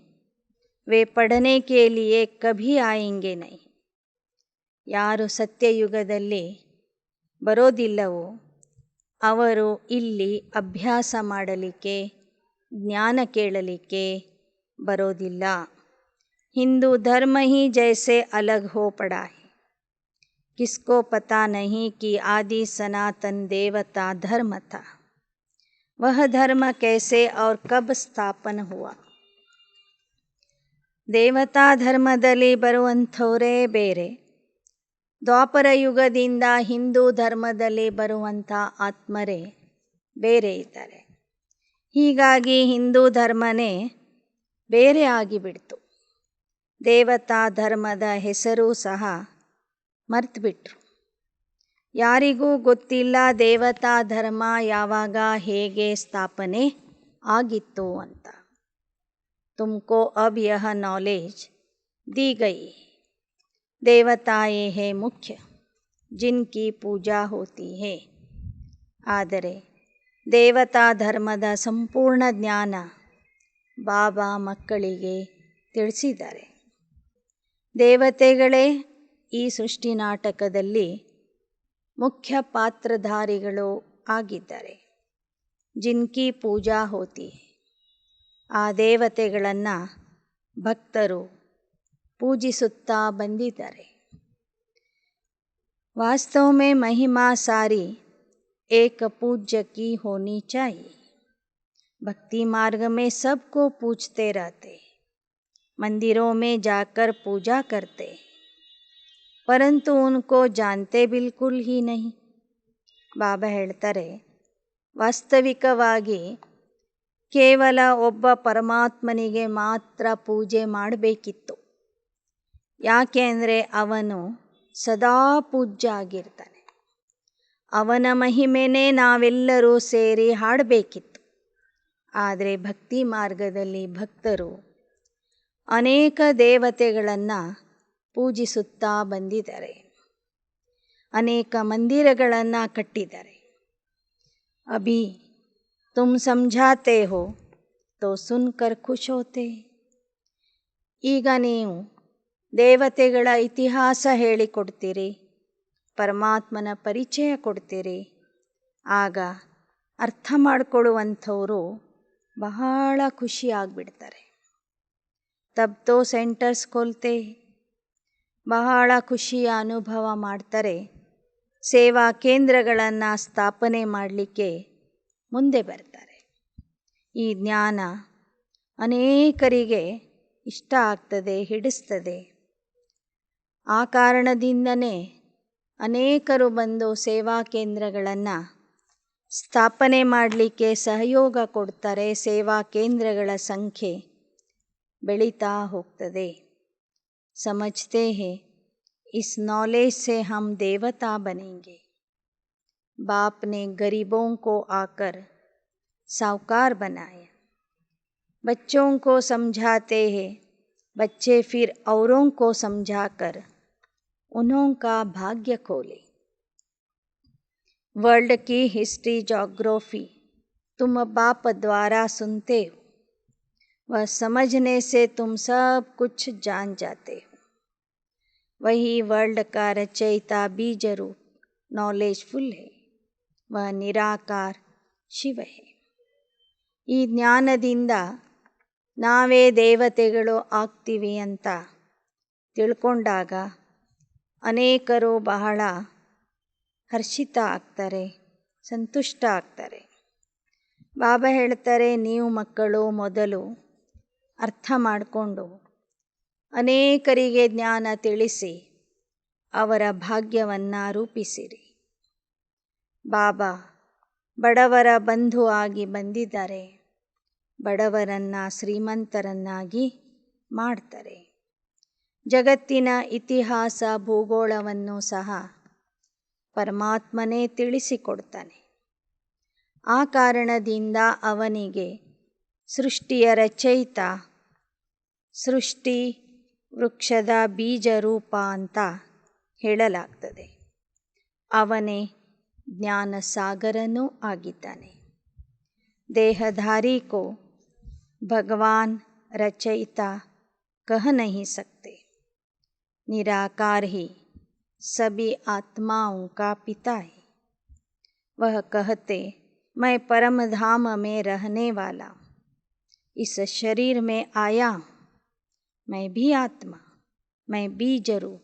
वे पढ़ने के लिए कभी आएंगे नहीं. ಯಾರು ಸತ್ಯಯುಗದಲ್ಲಿ ಬರೋದಿಲ್ಲವೋ ಅವರು ಇಲ್ಲಿ ಅಭ್ಯಾಸ ಮಾಡಲಿಕ್ಕೆ, ಜ್ಞಾನ ಕೇಳಲಿಕ್ಕೆ ಬರೋದಿಲ್ಲ. ಹಿಂದೂ धर्म ही जैसे अलग हो पड़ा है. किसको पता नहीं कि आदि सनातन देवता धर्म था. वह धर्म कैसे और कब ಸ್ಥಾಪನ हुआ. ದೇವತಾ ಧರ್ಮದಲ್ಲಿ ಬರುವಂಥವರೇ ಬೇರೆ. ದ್ವಾಪರ ಯುಗದಿಂದ ಹಿಂದೂ ಧರ್ಮದಲ್ಲಿ ಬರುವಂಥ ಆತ್ಮರೇ ಬೇರೆ ಇದ್ದಾರೆ. ಹೀಗಾಗಿ ಹಿಂದೂ ಧರ್ಮನೇ ಬೇರೆ ಆಗಿಬಿಡ್ತು. ದೇವತಾ ಧರ್ಮದ ಹೆಸರು ಸಹ ಮರೆತುಬಿಟ್ರು. ಯಾರಿಗೂ ಗೊತ್ತಿಲ್ಲ ದೇವತಾ ಧರ್ಮ ಯಾವಾಗ ಹೇಗೆ ಸ್ಥಾಪನೆ ಆಗಿತ್ತು ಅಂತ. ತುಮಕೋ ಅಬ್ ಯಹ ನಾಲೆಜ್ दी गई. ದೇವತಾಯೇ ಹೇ ಮುಖ್ಯ, ಜಿನ್ಕಿ ಪೂಜಾ ಹೋತಿ ಹೇ. ಆದರೆ ದೇವತಾ ಧರ್ಮದ ಸಂಪೂರ್ಣ ಜ್ಞಾನ ಬಾಬಾ ಮಕ್ಕಳಿಗೆ ತಿಳಿಸಿದ್ದಾರೆ. ದೇವತೆಗಳೇ ಈ ಸೃಷ್ಟಿ ನಾಟಕದಲ್ಲಿ ಮುಖ್ಯ ಪಾತ್ರಧಾರಿಗಳು ಆಗಿದ್ದಾರೆ. ಜಿನ್ಕಿ ಪೂಜಾ ಹೋತಿ. ಆ ದೇವತೆಗಳನ್ನು ಭಕ್ತರು ಪೂಜಿಸುತ್ತಾ ಬಂದಿದ್ದಾರೆ. वास्तव में महिमा सारी एक पूज्य की होनी चाहिए. भक्ति मार्ग में सबको पूजते रहते, मंदिरों में जाकर पूजा करते, परंतु उनको जानते बिल्कुल ही नहीं. ಬಾಬಾ ಹೇಳ್ತಾರೆ, ವಾಸ್ತವಿಕವಾಗಿ ಕೇವಲ ಒಬ್ಬ ಪರಮಾತ್ಮನಿಗೆ ಮಾತ್ರ ಪೂಜೆ ಮಾಡಬೇಕಿತ್ತು. ಯಾಕೆ ಅಂದರೆ ಅವನು ಸದಾ ಪೂಜ್ಯ ಆಗಿರ್ತಾನೆ. ಅವನ ಮಹಿಮೆನೇ ನಾವೆಲ್ಲರೂ ಸೇರಿ ಹಾಡಬೇಕಿತ್ತು. ಆದರೆ ಭಕ್ತಿ ಮಾರ್ಗದಲ್ಲಿ ಭಕ್ತರು ಅನೇಕ ದೇವತೆಗಳನ್ನು ಪೂಜಿಸುತ್ತಾ ಬಂದಿದ್ದಾರೆ. ಅನೇಕ ಮಂದಿರಗಳನ್ನು ಕಟ್ಟಿದ್ದಾರೆ. ಅಭಿ ತುಮ್ ಸಮझाते हो तो सुनकर खुश होते. ಈಗ ನೀವು ದೇವತೆಗಳ ಇತಿಹಾಸ ಹೇಳಿಕೊಡ್ತೀರಿ, ಪರಮಾತ್ಮನ ಪರಿಚಯ ಕೊಡ್ತೀರಿ. ಆಗ ಅರ್ಥ ಮಾಡಿಕೊಳ್ಳುವಂಥವರು ಬಹಳ ಖುಷಿಯಾಗಿಬಿಡ್ತಾರೆ. ತಬ್ ತೋ ಸೆಂಟರ್ಸ್ ಖೋಲ್ತೆ, ಬಹಳ ಖುಷಿಯ ಅನುಭವ ಮಾಡ್ತಾರೆ. ಸೇವಾ ಕೇಂದ್ರಗಳನ್ನು ಸ್ಥಾಪನೆ ಮಾಡಲಿಕ್ಕೆ ಮುಂದೆ ಬರ್ತಾರೆ. ಈ ಜ್ಞಾನ ಅನೇಕರಿಗೆ ಇಷ್ಟ ಆಗ್ತದೆ, ಹಿಡಿಸ್ತದೆ. ಆ ಕಾರಣದಿಂದನೇ ಅನೇಕರು ಬಂದು ಸೇವಾ ಕೇಂದ್ರಗಳನ್ನು ಸ್ಥಾಪನೆ ಮಾಡಲಿಕ್ಕೆ ಸಹಯೋಗ ಕೊಡ್ತಾರೆ. ಸೇವಾ ಕೇಂದ್ರಗಳ ಸಂಖ್ಯೆ ಬೆಳೀತಾ ಹೋಗ್ತದೆ. समझते हैं इस नॉलेज से हम देवता बनेंगे. बाप ने गरीबों को आकर साहूकार बनाया. बच्चों को समझाते हैं, बच्चे फिर औरों को समझाकर उन्हों का भाग्य खोले. वर्ल्ड की हिस्ट्री जोग्राफी तुम बाप द्वारा सुनते हो, वह समझने से तुम सब कुछ जान जाते हो. वही वर्ल्ड का रचयिता बीज रूप नॉलेजफुल है, वह निराकार ಶಿವ है. ಈ ಜ್ಞಾನದಿಂದ ನಾವೇ ದೇವತೆಗಳು ಆಗ್ತೀವಿ ಅಂತ ತಿಳ್ಕೊಂಡಾಗ ಅನೇಕರು ಬಹಳ ಹರ್ಷಿತ ಆಗ್ತಾರೆ, ಸಂತುಷ್ಟ ಆಗ್ತಾರೆ. ಬಾಬಾ ಹೇಳ್ತಾರೆ, ನೀವು ಮಕ್ಕಳು ಮೊದಲು ಅರ್ಥ ಮಾಡಿಕೊಂಡು ಅನೇಕರಿಗೆ ಜ್ಞಾನ ತಿಳಿಸಿ ಅವರ ಭಾಗ್ಯವನ್ನು ರೂಪಿಸಿರಿ. ಬಾಬಾ ಬಡವರ ಬಂಧು ಆಗಿ ಬಂದಿದ್ದಾರೆ, ಬಡವರನ್ನು ಶ್ರೀಮಂತರನ್ನಾಗಿ ಮಾಡ್ತಾರೆ. ಜಗತ್ತಿನ ಇತಿಹಾಸ ಭೂಗೋಳವನ್ನು ಸಹ ಪರಮಾತ್ಮನೇ ತಿಳಿಸಿಕೊಡ್ತಾನೆ. ಆ ಕಾರಣದಿಂದ ಅವನಿಗೆ ಸೃಷ್ಟಿಯ ರಚಯಿತ, ಸೃಷ್ಟಿ ವೃಕ್ಷದ ಬೀಜ ರೂಪ ಅಂತ ಹೇಳಲಾಗ್ತದೆ. ಅವನೇ ಜ್ಞಾನ ಸಾಗರನೂ ಆಗಿದ್ದಾನೆ. देहधारी को भगवान रचयिता कह नहीं सकते. निराकार ही सभी आत्माओं का पिता है. वह कहते, मैं परम धाम में रहने वाला हूँ, इस शरीर में आया हूँ, मैं भी आत्मा, मैं बीज रूप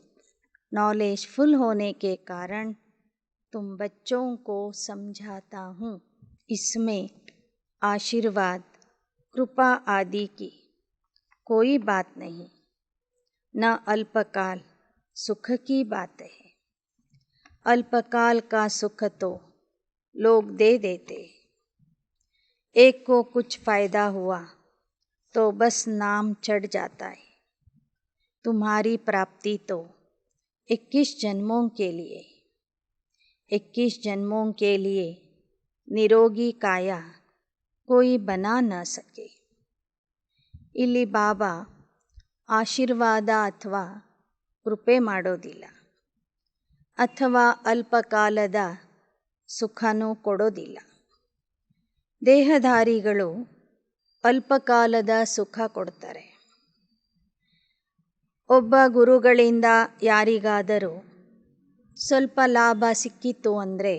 नॉलेजफुल होने के कारण तुम बच्चों को समझाता हूँ. इसमें आशीर्वाद कृपा आदि की कोई बात नहीं, न अल्पकाल सुख की बात है. अल्पकाल का सुख तो लोग दे देते. एक को कुछ फ़ायदा हुआ तो बस नाम चढ़ जाता है. तुम्हारी प्राप्ति तो 21 जन्मों के लिए, 21 जन्मों के लिए निरोगी काया कोई बना न सके. ಇಲ್ಲಿ ಬಾಬಾ ಆಶೀರ್ವಾದ ಅಥವಾ ಕೃಪೆ ಮಾಡೋದಿಲ್ಲ, ಅಥವಾ ಅಲ್ಪಕಾಲದ ಸುಖನೂ ಕೊಡೋದಿಲ್ಲ. ದೇಹಧಾರಿಗಳು ಅಲ್ಪಕಾಲದ ಸುಖ ಕೊಡ್ತಾರೆ. ಒಬ್ಬ ಗುರುಗಳಿಂದ ಯಾರಿಗಾದರೂ ಸ್ವಲ್ಪ ಲಾಭ ಸಿಕ್ಕಿತು ಅಂದರೆ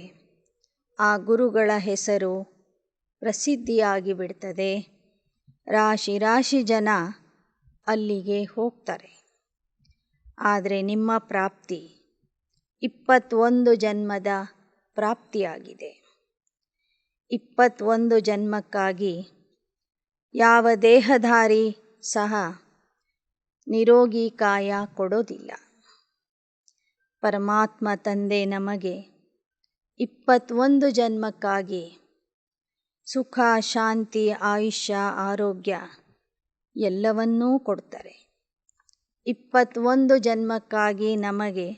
ಆ ಗುರುಗಳ ಹೆಸರು ಪ್ರಸಿದ್ಧಿಯಾಗಿ ಬಿಡ್ತದೆ. ರಾಶಿ ರಾಶಿ ಜನ ಅಲ್ಲಿಗೆ ಹೋಗ್ತಾರೆ. ಆದರೆ ನಿಮ್ಮ ಪ್ರಾಪ್ತಿ 21 ಜನ್ಮದ ಪ್ರಾಪ್ತಿಯಾಗಿದೆ. 21 ಜನ್ಮಕ್ಕಾಗಿ ಯಾವ ದೇಹಧಾರಿ ಸಹ ನಿರೋಗಿ ಕಾಯ ಕೊಡೋದಿಲ್ಲ. ಪರಮಾತ್ಮ ತಂದೆ ನಮಗೆ 21 ಜನ್ಮಕ್ಕಾಗಿ ಸುಖ, ಶಾಂತಿ, ಆಯುಷ್ಯ, ಆರೋಗ್ಯ ಎಲ್ಲವನ್ನೂ ಕೊಡ್ತಾರೆ. 21 ಜನ್ಮಕ್ಕಾಗಿ ನಮಗೆ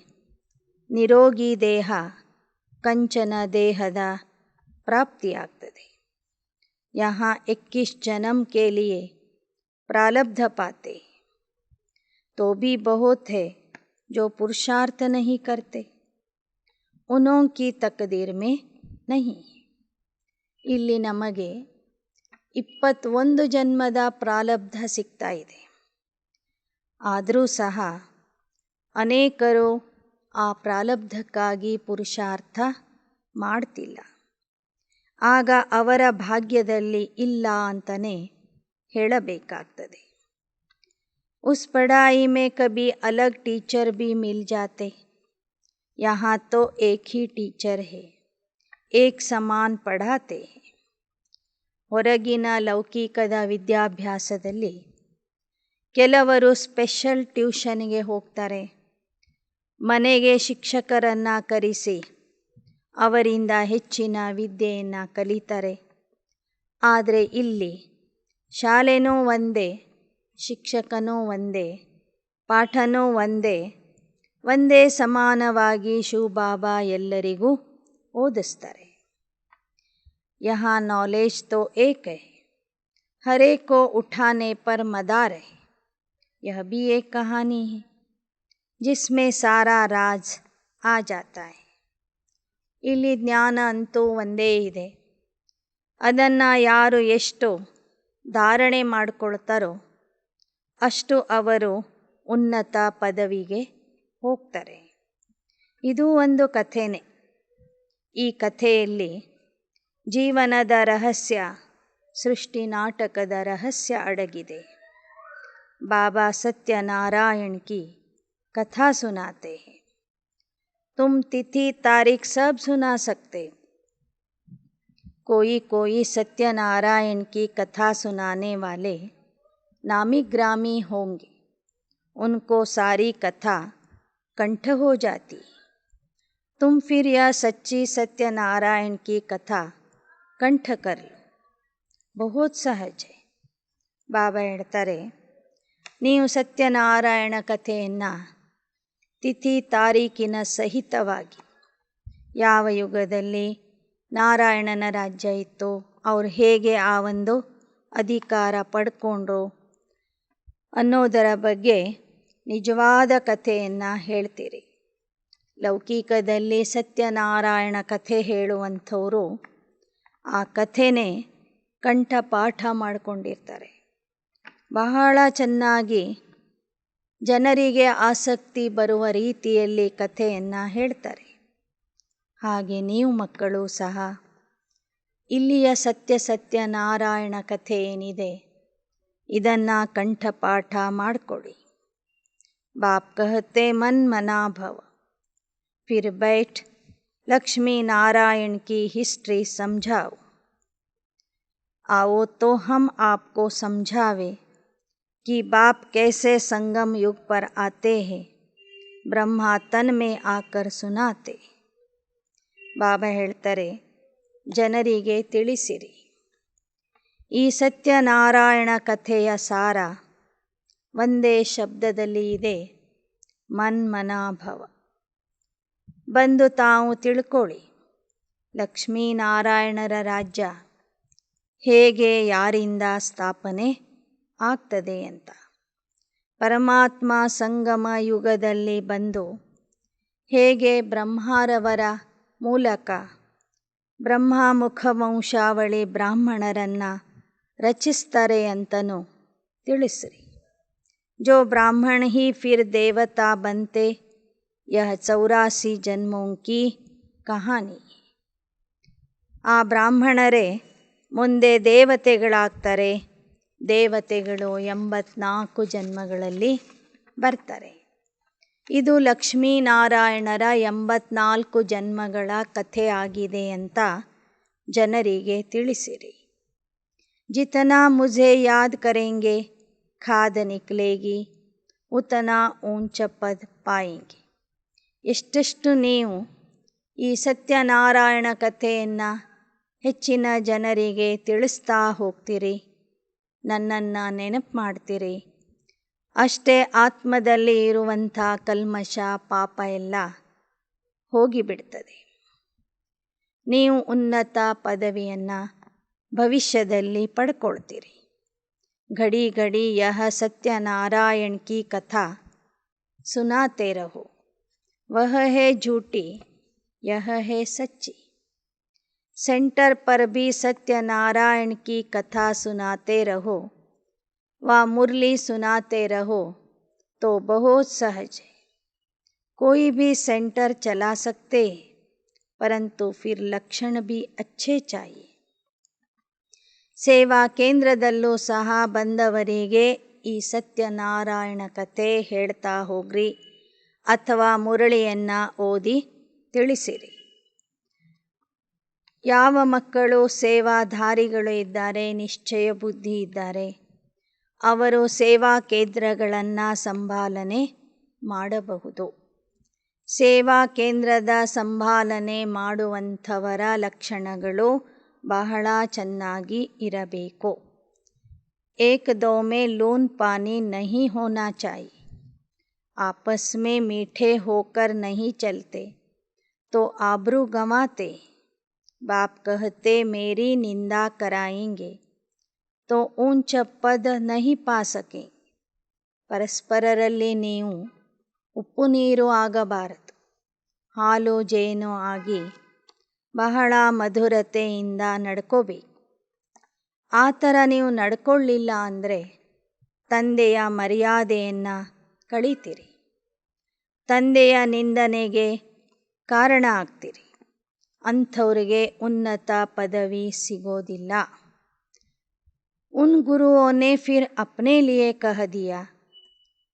ನಿರೋಗಿ ದೇಹ, ಕಂಚನ ದೇಹದ ಪ್ರಾಪ್ತಿಯಾಗ್ತದೆ. यहाँ 21 जन्म के लिए प्रारब्ध पाते, तो भी बहुत है जो पुरुषार्थ नहीं करते, उन्हों की तकदीर में नहीं. ಇಲ್ಲಿ ನಮಗೆ 21 ಜನ್ಮದ ಪ್ರಾರಬ್ಧ ಸಿಗ್ತಾ ಇದೆ. ಆದರೂ ಸಹ ಅನೇಕರು ಆ ಪ್ರಾರಬ್ಧಕ್ಕಾಗಿ ಪುರುಷಾರ್ಥ ಮಾಡ್ತಿಲ್ಲ. ಆಗ ಅವರ ಭಾಗ್ಯದಲ್ಲಿ ಇಲ್ಲ ಅಂತಲೇ ಹೇಳಬೇಕಾಗ್ತದೆ. उस पढ़ाई में कभी अलग टीचर भी मिल जाते, यहाँ तो एक ही टीचर है, एक समान पढ़ाते हैं. ಹೊರಗಿನ ಲೌಕಿಕದ ವಿದ್ಯಾಭ್ಯಾಸದಲ್ಲಿ ಕೆಲವರು ಸ್ಪೆಷಲ್ ಟ್ಯೂಷನ್ಗೆ ಹೋಗ್ತಾರೆ. ಮನೆಗೆ ಶಿಕ್ಷಕರನ್ನು ಕರೆಸಿ ಅವರಿಂದ ಹೆಚ್ಚಿನ ವಿದ್ಯೆಯನ್ನು ಕಲಿತಾರೆ. ಆದರೆ ಇಲ್ಲಿ ಶಾಲೆನೂ ಒಂದೇ, ಶಿಕ್ಷಕನೂ ಒಂದೇ, ಪಾಠನೂ ಒಂದೇ ಸಮಾನವಾಗಿ ಶಿವಬಾಬಾ ಎಲ್ಲರಿಗೂ ಓದಿಸ್ತಾರೆ. यहाँ नॉलेज तो एक है, हर एक को उठाने पर मदार है. यह भी एक कहानी है जिसमें सारा राज आ जाता है. ಇಲ್ಲಿ ಜ್ಞಾನ ಅಂತೂ ಒಂದೇ ಇದೆ. ಅದನ್ನು ಯಾರು ಎಷ್ಟು ಧಾರಣೆ ಮಾಡಿಕೊಳ್ತಾರೋ ಅಷ್ಟು ಅವರು ಉನ್ನತ ಪದವಿಗೆ ಹೋಗ್ತಾರೆ. ಇದು ಒಂದು ಕಥೆನೇ. ಈ ಕಥೆಯಲ್ಲಿ ಜೀವನದ ರಹಸ್ಯ, ಸೃಷ್ಟಿ ನಾಟಕದ ರಹಸ್ಯ ಅಡಗಿದೆ. ಬಾಬಾ सत्यनारायण की कथा सुनाते हैं. तुम तिथि तारीख सब सुना सकते. कोई सत्यनारायण की कथा सुनाने वाले नामी ग्रामी होंगे. उनको सारी कथा कंठ हो जाती. तुम फिर यह सच्ची सत्यनारायण की कथा ಕಂಠ ಕರ್ ಲೋ. ಬಹುತ್ ಸಹಜ. ಬಾಬಾ ಹೇಳ್ತಾರೆ, ನೀವು ಸತ್ಯನಾರಾಯಣ ಕಥೆಯನ್ನು ತಿಥಿ ತಾರೀಕಿನ ಸಹಿತವಾಗಿ ಯಾವ ಯುಗದಲ್ಲಿ ನಾರಾಯಣನ ರಾಜ್ಯ ಇತ್ತು, ಅವ್ರು ಹೇಗೆ ಆ ಒಂದು ಅಧಿಕಾರ ಪಡ್ಕೊಂಡ್ರು ಅನ್ನೋದರ ಬಗ್ಗೆ ನಿಜವಾದ ಕಥೆಯನ್ನು ಹೇಳ್ತೀರಿ. ಲೌಕಿಕದಲ್ಲಿ ಸತ್ಯನಾರಾಯಣ ಕಥೆ ಹೇಳುವಂಥವರು ಆ ಕಥೆನೇ ಕಂಠಪಾಠ ಮಾಡಿಕೊಂಡಿರ್ತಾರೆ. ಬಹಳ ಚೆನ್ನಾಗಿ ಜನರಿಗೆ ಆಸಕ್ತಿ ಬರುವ ರೀತಿಯಲ್ಲಿ ಕಥೆಯನ್ನು ಹೇಳ್ತಾರೆ. ಹಾಗೆ ನೀವು ಮಕ್ಕಳು ಸಹ ಇಲ್ಲಿಯ ಸತ್ಯನಾರಾಯಣ ಕಥೆ ಏನಿದೆ ಇದನ್ನು ಕಂಠಪಾಠ ಮಾಡಿಕೊಡಿ. ಬಾಪ್ ಕಹತೆ ಮನ್ ಮನಾ ಭವ, ಫಿರ್ ಬೈಠ್ लक्ष्मी नारायण की हिस्ट्री समझाओ. आओ तो हम आपको समझावे कि बाप कैसे संगम युग पर आते हैं, ब्रह्मा तन में आकर सुनाते. ಬಾಬಾ ಹೇಳ್ತಾರೆ, ಜನರಿಗೆ ತಿಳಿಸಿರಿ. ಈ ಸತ್ಯನಾರಾಯಣ ಕಥೆಯ ಸಾರ ಒಂದೇ ಶಬ್ದದಲ್ಲಿ ಇದೆ, ಮನ್ಮನಾಭವ. ಬಂದು ತಾವು ತಿಳ್ಕೊಳ್ಳಿ, ಲಕ್ಷ್ಮೀನಾರಾಯಣರ ರಾಜ್ಯ ಹೇಗೆ ಯಾರಿಂದ ಸ್ಥಾಪನೆ ಆಗ್ತದೆ ಅಂತ. ಪರಮಾತ್ಮ ಸಂಗಮ ಯುಗದಲ್ಲಿ ಬಂದು ಹೇಗೆ ಬ್ರಹ್ಮರವರ ಮೂಲಕ ಬ್ರಹ್ಮ ಮುಖವಂಶಾವಳಿ ಬ್ರಾಹ್ಮಣರನ್ನು ರಚಿಸ್ತಾರೆ ಅಂತನೂ ತಿಳಿಸ್ರಿ. ಜೋ ಬ್ರಾಹ್ಮಣ ಹಿ ಫಿರ್ ದೇವತಾ ಬಂತೆ, यह 84 ಜನ್ಮೋं की ಕಹಾನಿ. ಆ ಬ್ರಾಹ್ಮಣರೇ ಮುಂದೆ ದೇವತೆಗಳಾಗ್ತಾರೆ. ದೇವತೆಗಳು 84 ಜನ್ಮಗಳಲ್ಲಿ ಬರ್ತಾರೆ. ಇದು ಲಕ್ಷ್ಮೀನಾರಾಯಣರ 84 ಜನ್ಮಗಳ ಕಥೆ ಆಗಿದೆ ಅಂತ ಜನರಿಗೆ ತಿಳಿಸಿರಿ. ಜಿತನಾ ಮುझे ಯಾದ್ ಕರೆಂಗೆ ಖಾದ್ ನಿಕ್ಲೇಗಿ, ಉತನಾ ಊಂಚ ಪದ್ ಪಾಯೆಂಗೆ. ಎಷ್ಟೆಷ್ಟು ನೀವು ಈ ಸತ್ಯನಾರಾಯಣ ಕಥೆಯನ್ನು ಹೆಚ್ಚಿನ ಜನರಿಗೆ ತಿಳಿಸ್ತಾ ಹೋಗ್ತೀರಿ, ನನ್ನನ್ನು ನೆನಪು ಮಾಡ್ತೀರಿ, ಅಷ್ಟೇ ಆತ್ಮದಲ್ಲಿ ಇರುವಂಥ ಕಲ್ಮಶ ಪಾಪ ಎಲ್ಲ ಹೋಗಿಬಿಡ್ತದೆ. ನೀವು ಉನ್ನತ ಪದವಿಯನ್ನು ಭವಿಷ್ಯದಲ್ಲಿ ಪಡ್ಕೊಳ್ತೀರಿ. घड़ी घड़ी यह सत्यनारायण की कथा सुनाते रहो. वह है झूठी, यह है सच्ची. सेंटर पर भी सत्यनारायण की कथा सुनाते रहो व मुरली सुनाते रहो तो बहुत सहज है. कोई भी सेंटर चला सकते हैं, परंतु फिर लक्षण भी अच्छे चाहिए. ಸೇವಾ ಕೇಂದ್ರದಲ್ಲೂ ಸಹ ಬಂದವರಿಗೆ ಈ ಸತ್ಯನಾರಾಯಣ ಕಥೆ ಹೇಳ್ತಾ ಹೋಗ್ರಿ ಅಥವಾ ಮುರಳಿಯನ್ನು ಓದಿ ತಿಳಿಸಿರಿ. ಯಾವ ಮಕ್ಕಳು ಸೇವಾಧಾರಿಗಳು ಇದ್ದಾರೆ, ನಿಶ್ಚಯ ಬುದ್ಧಿ ಇದ್ದಾರೆ, ಅವರು ಸೇವಾ ಕೇಂದ್ರಗಳನ್ನು ಸಂಭಾಲನೆ ಮಾಡಬಹುದು. ಸೇವಾ ಕೇಂದ್ರದ ಸಂಭಾಲನೆ ಮಾಡುವಂಥವರ ಲಕ್ಷಣಗಳು ಬಹಳ ಚೆನ್ನಾಗಿ ಇರಬೇಕು. एक दो में लून पानी नहीं होना चाहिए. आपस में मीठे होकर नहीं चलते तो आबरू गंवाते. बाप कहते मेरी निंदा कराएंगे तो ऊंच पद नहीं पा सके. ಪರಸ್ಪರರಲ್ಲಿ ನೀವು ಉಪ್ಪು ನೀರು ಆಗಬಾರದು, ಹಾಲು ಜೇನು ಆಗಿ ಬಹಳ ಮಧುರತೆಯಿಂದ ನಡ್ಕೋಬೇಕು. ಆ ಥರ ನೀವು ನಡ್ಕೊಳ್ಳಿಲ್ಲ ಅಂದರೆ ತಂದೆಯ ಮರ್ಯಾದೆಯನ್ನು ಕಳೀತೀರಿ, ತಂದೆಯ ನಿಂದನೆಗೆ ಕಾರಣ ಆಗ್ತೀರಿ. ಅಂಥವ್ರಿಗೆ ಉನ್ನತ ಪದವಿ ಸಿಗೋದಿಲ್ಲ. उन गुरुओं ने फिर अपने लिए कह दिया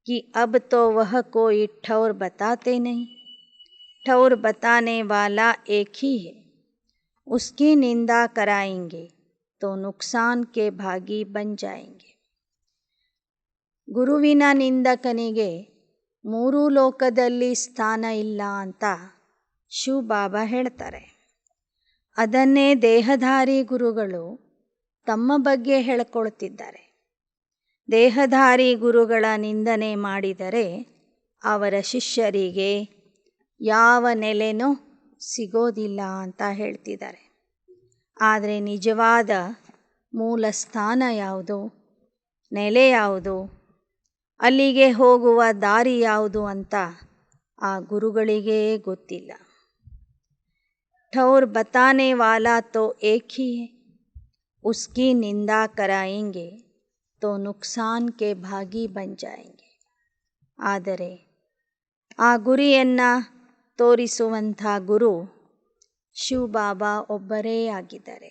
कि अब तो वह कोई ठौर बताते नहीं. ठौर बताने वाला एक ही है. उसकी निंदा कराएंगे तो ನುಕ್ಸಾನ್ ಕೆ ಭಾಗಿ ಬನ್ ಜಾಯೆಂಗೆ. ಗುರುವಿನ ನಿಂದಕನಿಗೆ ಮೂರೂ ಲೋಕದಲ್ಲಿ ಸ್ಥಾನ ಇಲ್ಲ ಅಂತ ಶಿವ ಬಾಬಾ ಹೇಳ್ತಾರೆ. ಅದನ್ನೇ ದೇಹಧಾರಿ ಗುರುಗಳು ತಮ್ಮ ಬಗ್ಗೆ ಹೇಳ್ಕೊಳ್ತಿದ್ದಾರೆ. ದೇಹಧಾರಿ ಗುರುಗಳ ನಿಂದನೆ ಮಾಡಿದರೆ ಅವರ ಶಿಷ್ಯರಿಗೆ ಯಾವ ನೆಲೆನೂ ಸಿಗೋದಿಲ್ಲ ಅಂತ ಹೇಳ್ತಿದ್ದಾರೆ. ಆದರೆ ನಿಜವಾದ ಮೂಲ ಸ್ಥಾನ ಯಾವುದು, ನೆಲೆ ಯಾವುದು, ಅಲ್ಲಿಗೆ ಹೋಗುವ ದಾರಿ ಯಾವುದು ಅಂತ ಆ ಗುರುಗಳಿಗೇ ಗೊತ್ತಿಲ್ಲ. ठौर बताने वाला तो एक ही है. उसकी निंदा कराएंगे तो नुकसान के भागी बन जाएंगे. ಆದರೆ ಆ ಗುರಿಯನ್ನು ತೋರಿಸುವಂಥ ಗುರು ಶಿವಬಾಬಾ ಒಬ್ಬರೇ ಆಗಿದ್ದಾರೆ.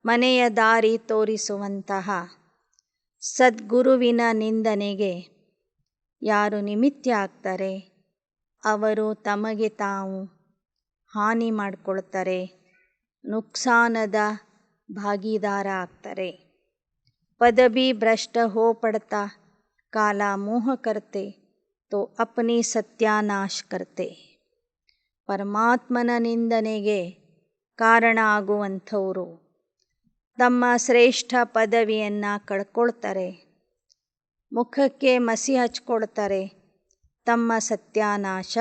ಮನೆಯ ದಾರಿ ತೋರಿಸುವಂತಹ ಸದ್ಗುರುವಿನ ನಿಂದನೆಗೆ ಯಾರು ನಿಮಿತ್ತ ಆಗ್ತಾರೆ ಅವರು ತಮಗೆ ತಾವು ಹಾನಿ ಮಾಡಿಕೊಳ್ತಾರೆ, ನುಕ್ಸಾನದ ಭಾಗಿದಾರ ಆಗ್ತಾರೆ. ಪದವಿ ಭ್ರಷ್ಟ ಹೋ ಪಡ್ತಾ ಕಾಲ ಮೋಹ ಕರ್ತೆ ತೋ ಅಪನಿ ಸತ್ಯಾನಾಶ ಕರ್ತೆ. ಪರಮಾತ್ಮನ ನಿಂದನೆಗೆ ಕಾರಣ ಆಗುವಂಥವರು ತಮ್ಮ ಶ್ರೇಷ್ಠ ಪದವಿಯನ್ನು ಕಳ್ಕೊಳ್ತಾರೆ, ಮುಖಕ್ಕೆ ಮಸಿ ಹಚ್ಕೊಳ್ತಾರೆ, ತಮ್ಮ ಸತ್ಯಾನಾಶ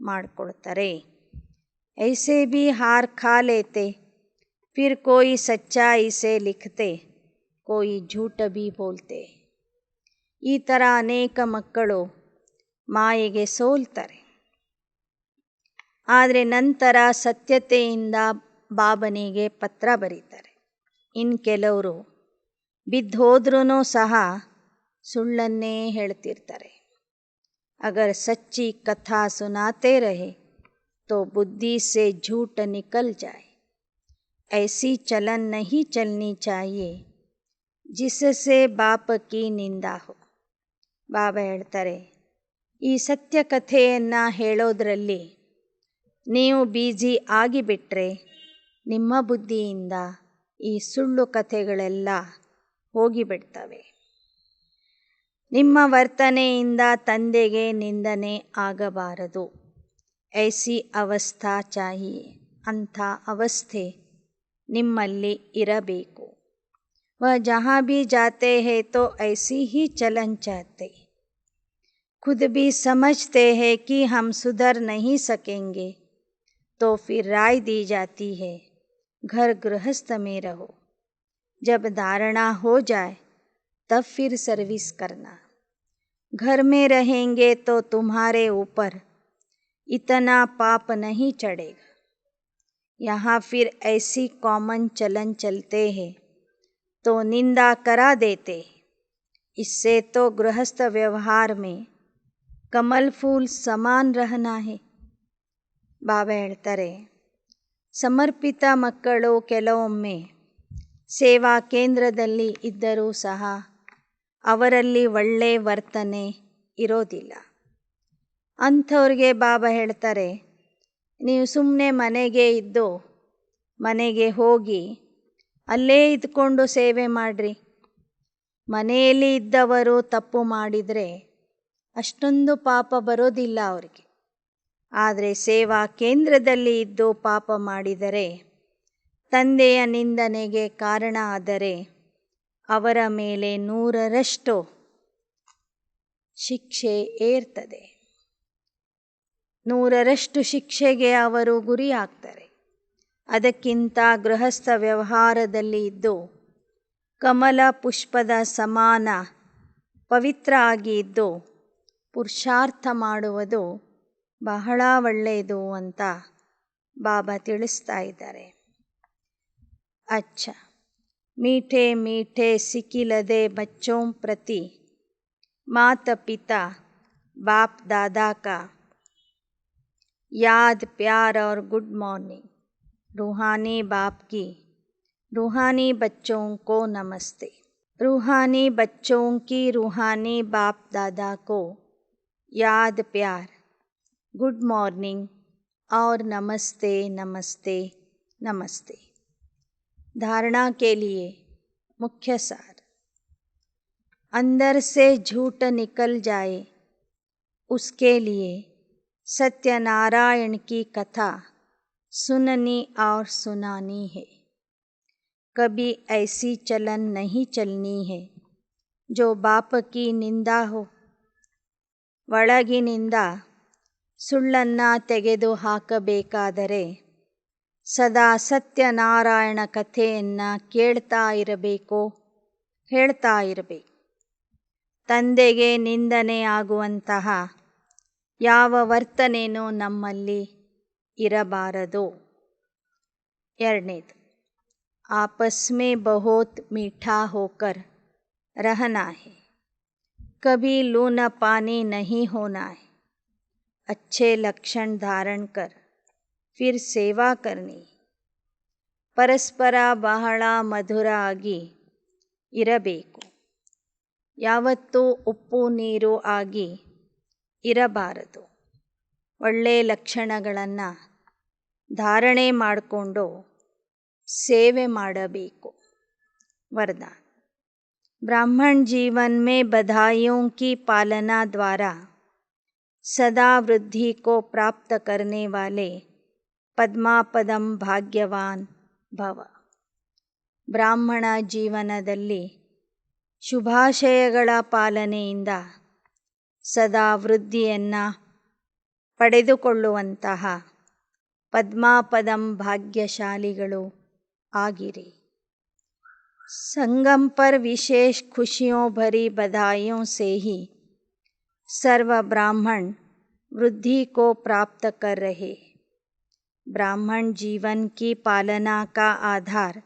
ಮಾಡಿಕೊಳ್ತಾರೆ. ऐसे भी हार खा लेते फिर कोई सच्चाई से लिखते कोई झूठ भी बोलते. ಈ ಥರ ಅನೇಕ ಮಕ್ಕಳು ಮಾಯೆಗೆ ಸೋಲ್ತಾರೆ, ಆದರೆ ನಂತರ ಸತ್ಯತೆಯಿಂದ ಬಾಬನಿಗೆ ಪತ್ರ ಬರೀತಾರೆ. ಇನ್ನು ಕೆಲವರು ಬಿದ್ದೋದ್ರೂ ಸಹ ಸುಳ್ಳನ್ನೇ ಹೇಳ್ತಿರ್ತಾರೆ. ಅಗರ್ ಸಚ್ಚಿ ಕಥಾ ಸುನಾತೆ ರಹೆ तो बुद्धि से झूठ निकल जाए. ऐसी चलन नहीं चलनी चाहिए जिससे बाप की निंदा हो. ಬಾಬಾ ಹೇಳ್ತಾರೆ, ಈ ಸತ್ಯ ಕಥೆಯನ್ನು ಹೇಳೋದ್ರಲ್ಲಿ ನೀವು ಬ್ಯುಸಿ ಆಗಿಬಿಟ್ರೆ ನಿಮ್ಮ ಬುದ್ಧಿಯಿಂದ ಈ ಸುಳ್ಳು ಕಥೆಗಳೆಲ್ಲ ಹೋಗಿಬಿಡ್ತವೆ. ನಿಮ್ಮ ವರ್ತನೆಯಿಂದ ತಂದೆಗೆ ನಿಂದನೆ ಆಗಬಾರದು. ಐಸಿ ಅವಸ್ಥಾ ಚಾಹಿಯೆ. ಅಂಥ ಅವಸ್ಥೆ ನಿಮ್ಮಲ್ಲಿ ಇರಬೇಕು. वह जहाँ भी जाते हैं तो ऐसी ही चलन चाहते. खुद भी समझते हैं कि हम सुधर नहीं सकेंगे तो फिर राय दी जाती है घर गृहस्थ में रहो. जब धारणा हो जाए तब फिर सर्विस करना. घर में रहेंगे तो तुम्हारे ऊपर इतना पाप नहीं चढ़ेगा. यहाँ फिर ऐसी कॉमन चलन चलते हैं तो निंदा करा देते. इससे तो गृहस्थ व्यवहार में कमल फूल समान रहना है. ಬಾಬಾ ಹೇಳ್ತಾರೆ, ಸಮರ್ಪಿತ ಮಕ್ಕಳು ಕೆಲವೊಮ್ಮೆ ಸೇವಾ ಕೇಂದ್ರದಲ್ಲಿ ಇದ್ದರೂ ಸಹ ಅವರಲ್ಲಿ ಒಳ್ಳೆ ವರ್ತನೆ ಇರೋದಿಲ್ಲ. ಅಂಥವ್ರಿಗೆ ಬಾಬಾ ಹೇಳ್ತಾರೆ, ನೀವು ಸುಮ್ಮನೆ ಮನೆಗೆ ಇದ್ದು ಮನೆಗೆ ಹೋಗಿ ಅಲ್ಲೇ ಇದ್ಕೊಂಡು ಸೇವೆ ಮಾಡಿರಿ. ಮನೆಯಲ್ಲಿ ಇದ್ದವರು ತಪ್ಪು ಮಾಡಿದರೆ ಅಷ್ಟೊಂದು ಪಾಪ ಬರೋದಿಲ್ಲ ಅವರಿಗೆ. ಆದರೆ ಸೇವಾ ಕೇಂದ್ರದಲ್ಲಿ ಇದ್ದು ಪಾಪ ಮಾಡಿದರೆ, ತಂದೆಯ ನಿಂದನೆಗೆ ಕಾರಣ ಆದರೆ ಅವರ ಮೇಲೆ 100ರಷ್ಟು ಶಿಕ್ಷೆ ಏರ್ತದೆ. 100ರಷ್ಟು ಶಿಕ್ಷೆಗೆ ಅವರು ಗುರಿಯಾಗ್ತಾರೆ. ಅದಕ್ಕಿಂತ ಗೃಹಸ್ಥ ವ್ಯವಹಾರದಲ್ಲಿ ಇದ್ದು ಕಮಲ ಪುಷ್ಪದ ಸಮಾನ ಪವಿತ್ರ ಆಗಿ ಇದ್ದು ಪುರುಷಾರ್ಥ ಮಾಡುವುದು ಬಹಳ ಒಳ್ಳೆಯದು ಅಂತ ಬಾಬಾ ತಿಳಿಸ್ತಾ ಇದ್ದಾರೆ. अच्छा, मीठे मीठे सिकिलदे बच्चों प्रति माता पिता बाप दादा का याद प्यार और गुड मॉर्निंग. रूहानी बाप की रूहानी बच्चों को नमस्ते. रूहानी बच्चों की रूहानी बाप दादा को याद प्यार, गुड मॉर्निंग और नमस्ते नमस्ते नमस्ते. धारणा के लिए मुख्य सार. अंदर से झूठ निकल जाए उसके लिए सत्यनारायण की कथा सुननी और सुनानी है. कभी ऐसी चलन नहीं चलनी है जो बाप की निंदा हो. ಒಳಗಿನಿಂದ ಸುಳ್ಳನ್ನು ತೆಗೆದು ಹಾಕಬೇಕಾದರೆ ಸದಾ ಸತ್ಯನಾರಾಯಣ ಕಥೆಯನ್ನು ಕೇಳ್ತಾ ಇರಬೇಕು, ಹೇಳ್ತಾ ಇರಬೇಕು. ತಂದೆಗೆ ನಿಂದನೆ ಆಗುವಂತಹ ಯಾವ ವರ್ತನೆಯೂ ನಮ್ಮಲ್ಲಿ ಇರಬಾರದು. ಎರಡನೇದು, आपस में बहुत मीठा होकर रहना है. कभी लूना पानी नहीं होना है. अच्छे लक्षण धारण कर फिर ಸೇವಾ करनी. ಪರಸ್ಪರ ಬಹಳ ಮಧುರ ಆಗಿ ಇರಬೇಕು. ಯಾವತ್ತೂ ಉಪ್ಪು ನೀರು ಆಗಿ ಇರಬಾರದು. ಒಳ್ಳೆಯ ಲಕ್ಷಣಗಳನ್ನು ಧಾರಣೆ ಮಾಡಿಕೊಂಡು ಸೇವೆ ಮಾಡಬೇಕು. वरदान. ब्राह्मण जीवन में बधाइयों की पालना द्वारा सदा वृद्धि को प्राप्त करने वाले ಪದ್ಮಾಪದಂ ಭಾಗ್ಯವಾನ್ ಭವ. ಬ್ರಾಹ್ಮಣ ಜೀವನದಲ್ಲಿ ಶುಭಾಶಯಗಳ ಪಾಲನೆಯಿಂದ ಸದಾ ವೃದ್ಧಿಯನ್ನು ಪಡೆದುಕೊಳ್ಳುವಂತಹ ಪದ್ಮಾಪದಂ ಭಾಗ್ಯಶಾಲಿಗಳು ಆಗಿರಿ. संगम पर विशेष खुशियों भरी बधाइयों से ही सर्व ब्राह्मण वृद्धि को प्राप्त कर रहे. ब्राह्मण जीवन की पालना का आधार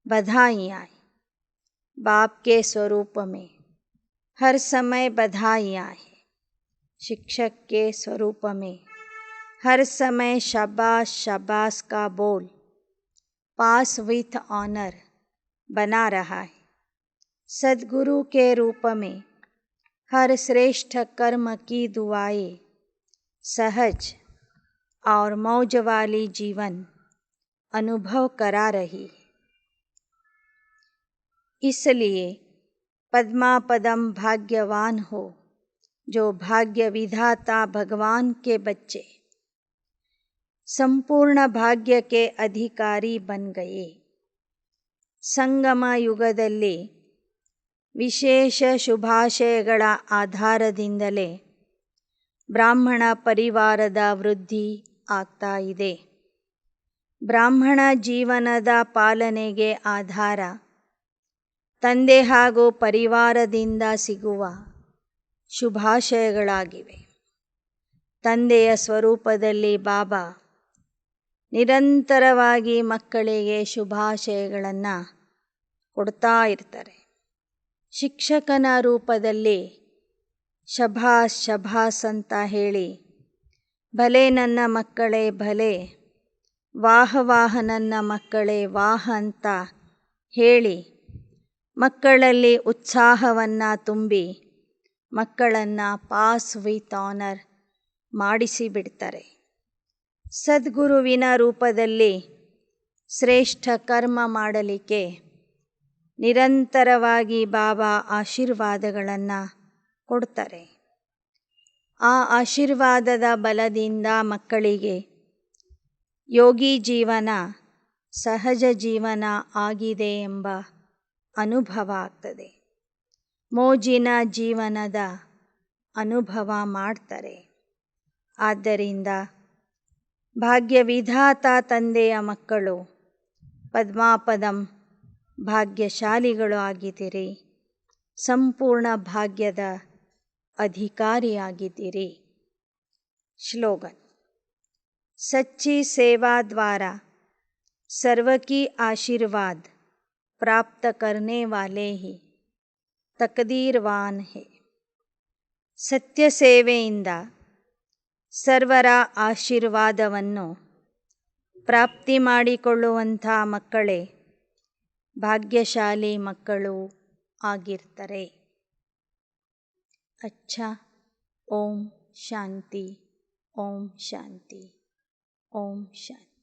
बधाइयाँ. बाप के स्वरूप में हर समय बधाइयाँ हैं. शिक्षक के स्वरूप में हर समय शाबाश शाबाश का बोल पास विथ ऑनर बना रहा है. सद्गुरु के रूप में हर श्रेष्ठ कर्म की दुआएं सहज और मौज वाली जीवन अनुभव करा रही है. इसलिए पद्मापदम भाग्यवान हो जो भाग्य विधाता भगवान के बच्चे संपूर्ण भाग्य के अधिकारी बन गए. ಸಂಗಮ ಯುಗದಲ್ಲಿ ವಿಶೇಷ ಶುಭಾಶಯಗಳ ಆಧಾರದಿಂದಲೇ ಬ್ರಾಹ್ಮಣ ಪರಿವಾರದ ವೃದ್ಧಿ ಆಗ್ತಾ ಇದೆ. ಬ್ರಾಹ್ಮಣ ಜೀವನದ ಪಾಲನೆಗೆ ಆಧಾರ ತಂದೆ ಹಾಗೂ ಪರಿವಾರದಿಂದ ಸಿಗುವ ಶುಭಾಶಯಗಳಾಗಿವೆ. ತಂದೆಯ ಸ್ವರೂಪದಲ್ಲಿ ಬಾಬಾ ನಿರಂತರವಾಗಿ ಮಕ್ಕಳಿಗೆ ಶುಭಾಶಯಗಳನ್ನು ಕೊಡ್ತಾ ಇರ್ತಾರೆ. ಶಿಕ್ಷಕನ ರೂಪದಲ್ಲಿ ಶಭಾಸ್ ಶಭಾಸ್ ಅಂತ ಹೇಳಿ, ಭಲೆ ನನ್ನ ಮಕ್ಕಳೇ ಭಲೆ, ವಾಹ ವಾಹ ನನ್ನ ಮಕ್ಕಳೇ ವಾಹ ಅಂತ ಹೇಳಿ ಮಕ್ಕಳಲ್ಲಿ ಉತ್ಸಾಹವನ್ನು ತುಂಬಿ ಮಕ್ಕಳನ್ನು ಪಾಸ್ ವಿತ್ ಆನರ್ ಮಾಡಿಸಿಬಿಡ್ತಾರೆ. ಸದ್ಗುರುವಿನ ರೂಪದಲ್ಲಿ ಶ್ರೇಷ್ಠ ಕರ್ಮ ಮಾಡಲಿಕ್ಕೆ ನಿರಂತರವಾಗಿ ಬಾಬಾ ಆಶೀರ್ವಾದಗಳನ್ನು ಕೊಡ್ತಾರೆ. ಆ ಆಶೀರ್ವಾದದ ಬಲದಿಂದ ಮಕ್ಕಳಿಗೆ ಯೋಗಿ ಜೀವನ ಸಹಜ ಜೀವನ ಆಗಿದೆ ಎಂಬ ಅನುಭವ ಆಗ್ತದೆ. ಮೋಜಿನ ಜೀವನದ ಅನುಭವ ಮಾಡ್ತಾರೆ. ಆದ್ದರಿಂದ ಭಾಗ್ಯವಿಧಾತ ತಂದೆಯ ಮಕ್ಕಳು ಪದ್ಮಾಪದಂ ಭಾಗ್ಯಶಾಲಿಗಳು ಆಗಿದ್ದೀರಿ. ಸಂಪೂರ್ಣ ಭಾಗ್ಯದ अधिकारियागिದ್ದೀರಿ. श्लोगन: सच्ची सेवा द्वारा सर्व की आशीर्वाद प्राप्त करने वाले ही तकदीरवान है. ಸತ್ಯ ಸೇವೆಯಿಂದ ಸರ್ವರ ಆಶೀರ್ವಾದವನ್ನು ಪ್ರಾಪ್ತಿ ಮಾಡಿಕೊಳ್ಳುವಂಥ ಮಕ್ಕಳೇ ಭಾಗ್ಯಶಾಲಿ ಮಕ್ಕಳು ಆಗಿರ್ತಾರೆ. अच्छा, ओम शांति, ओम शांति, ओम शांति.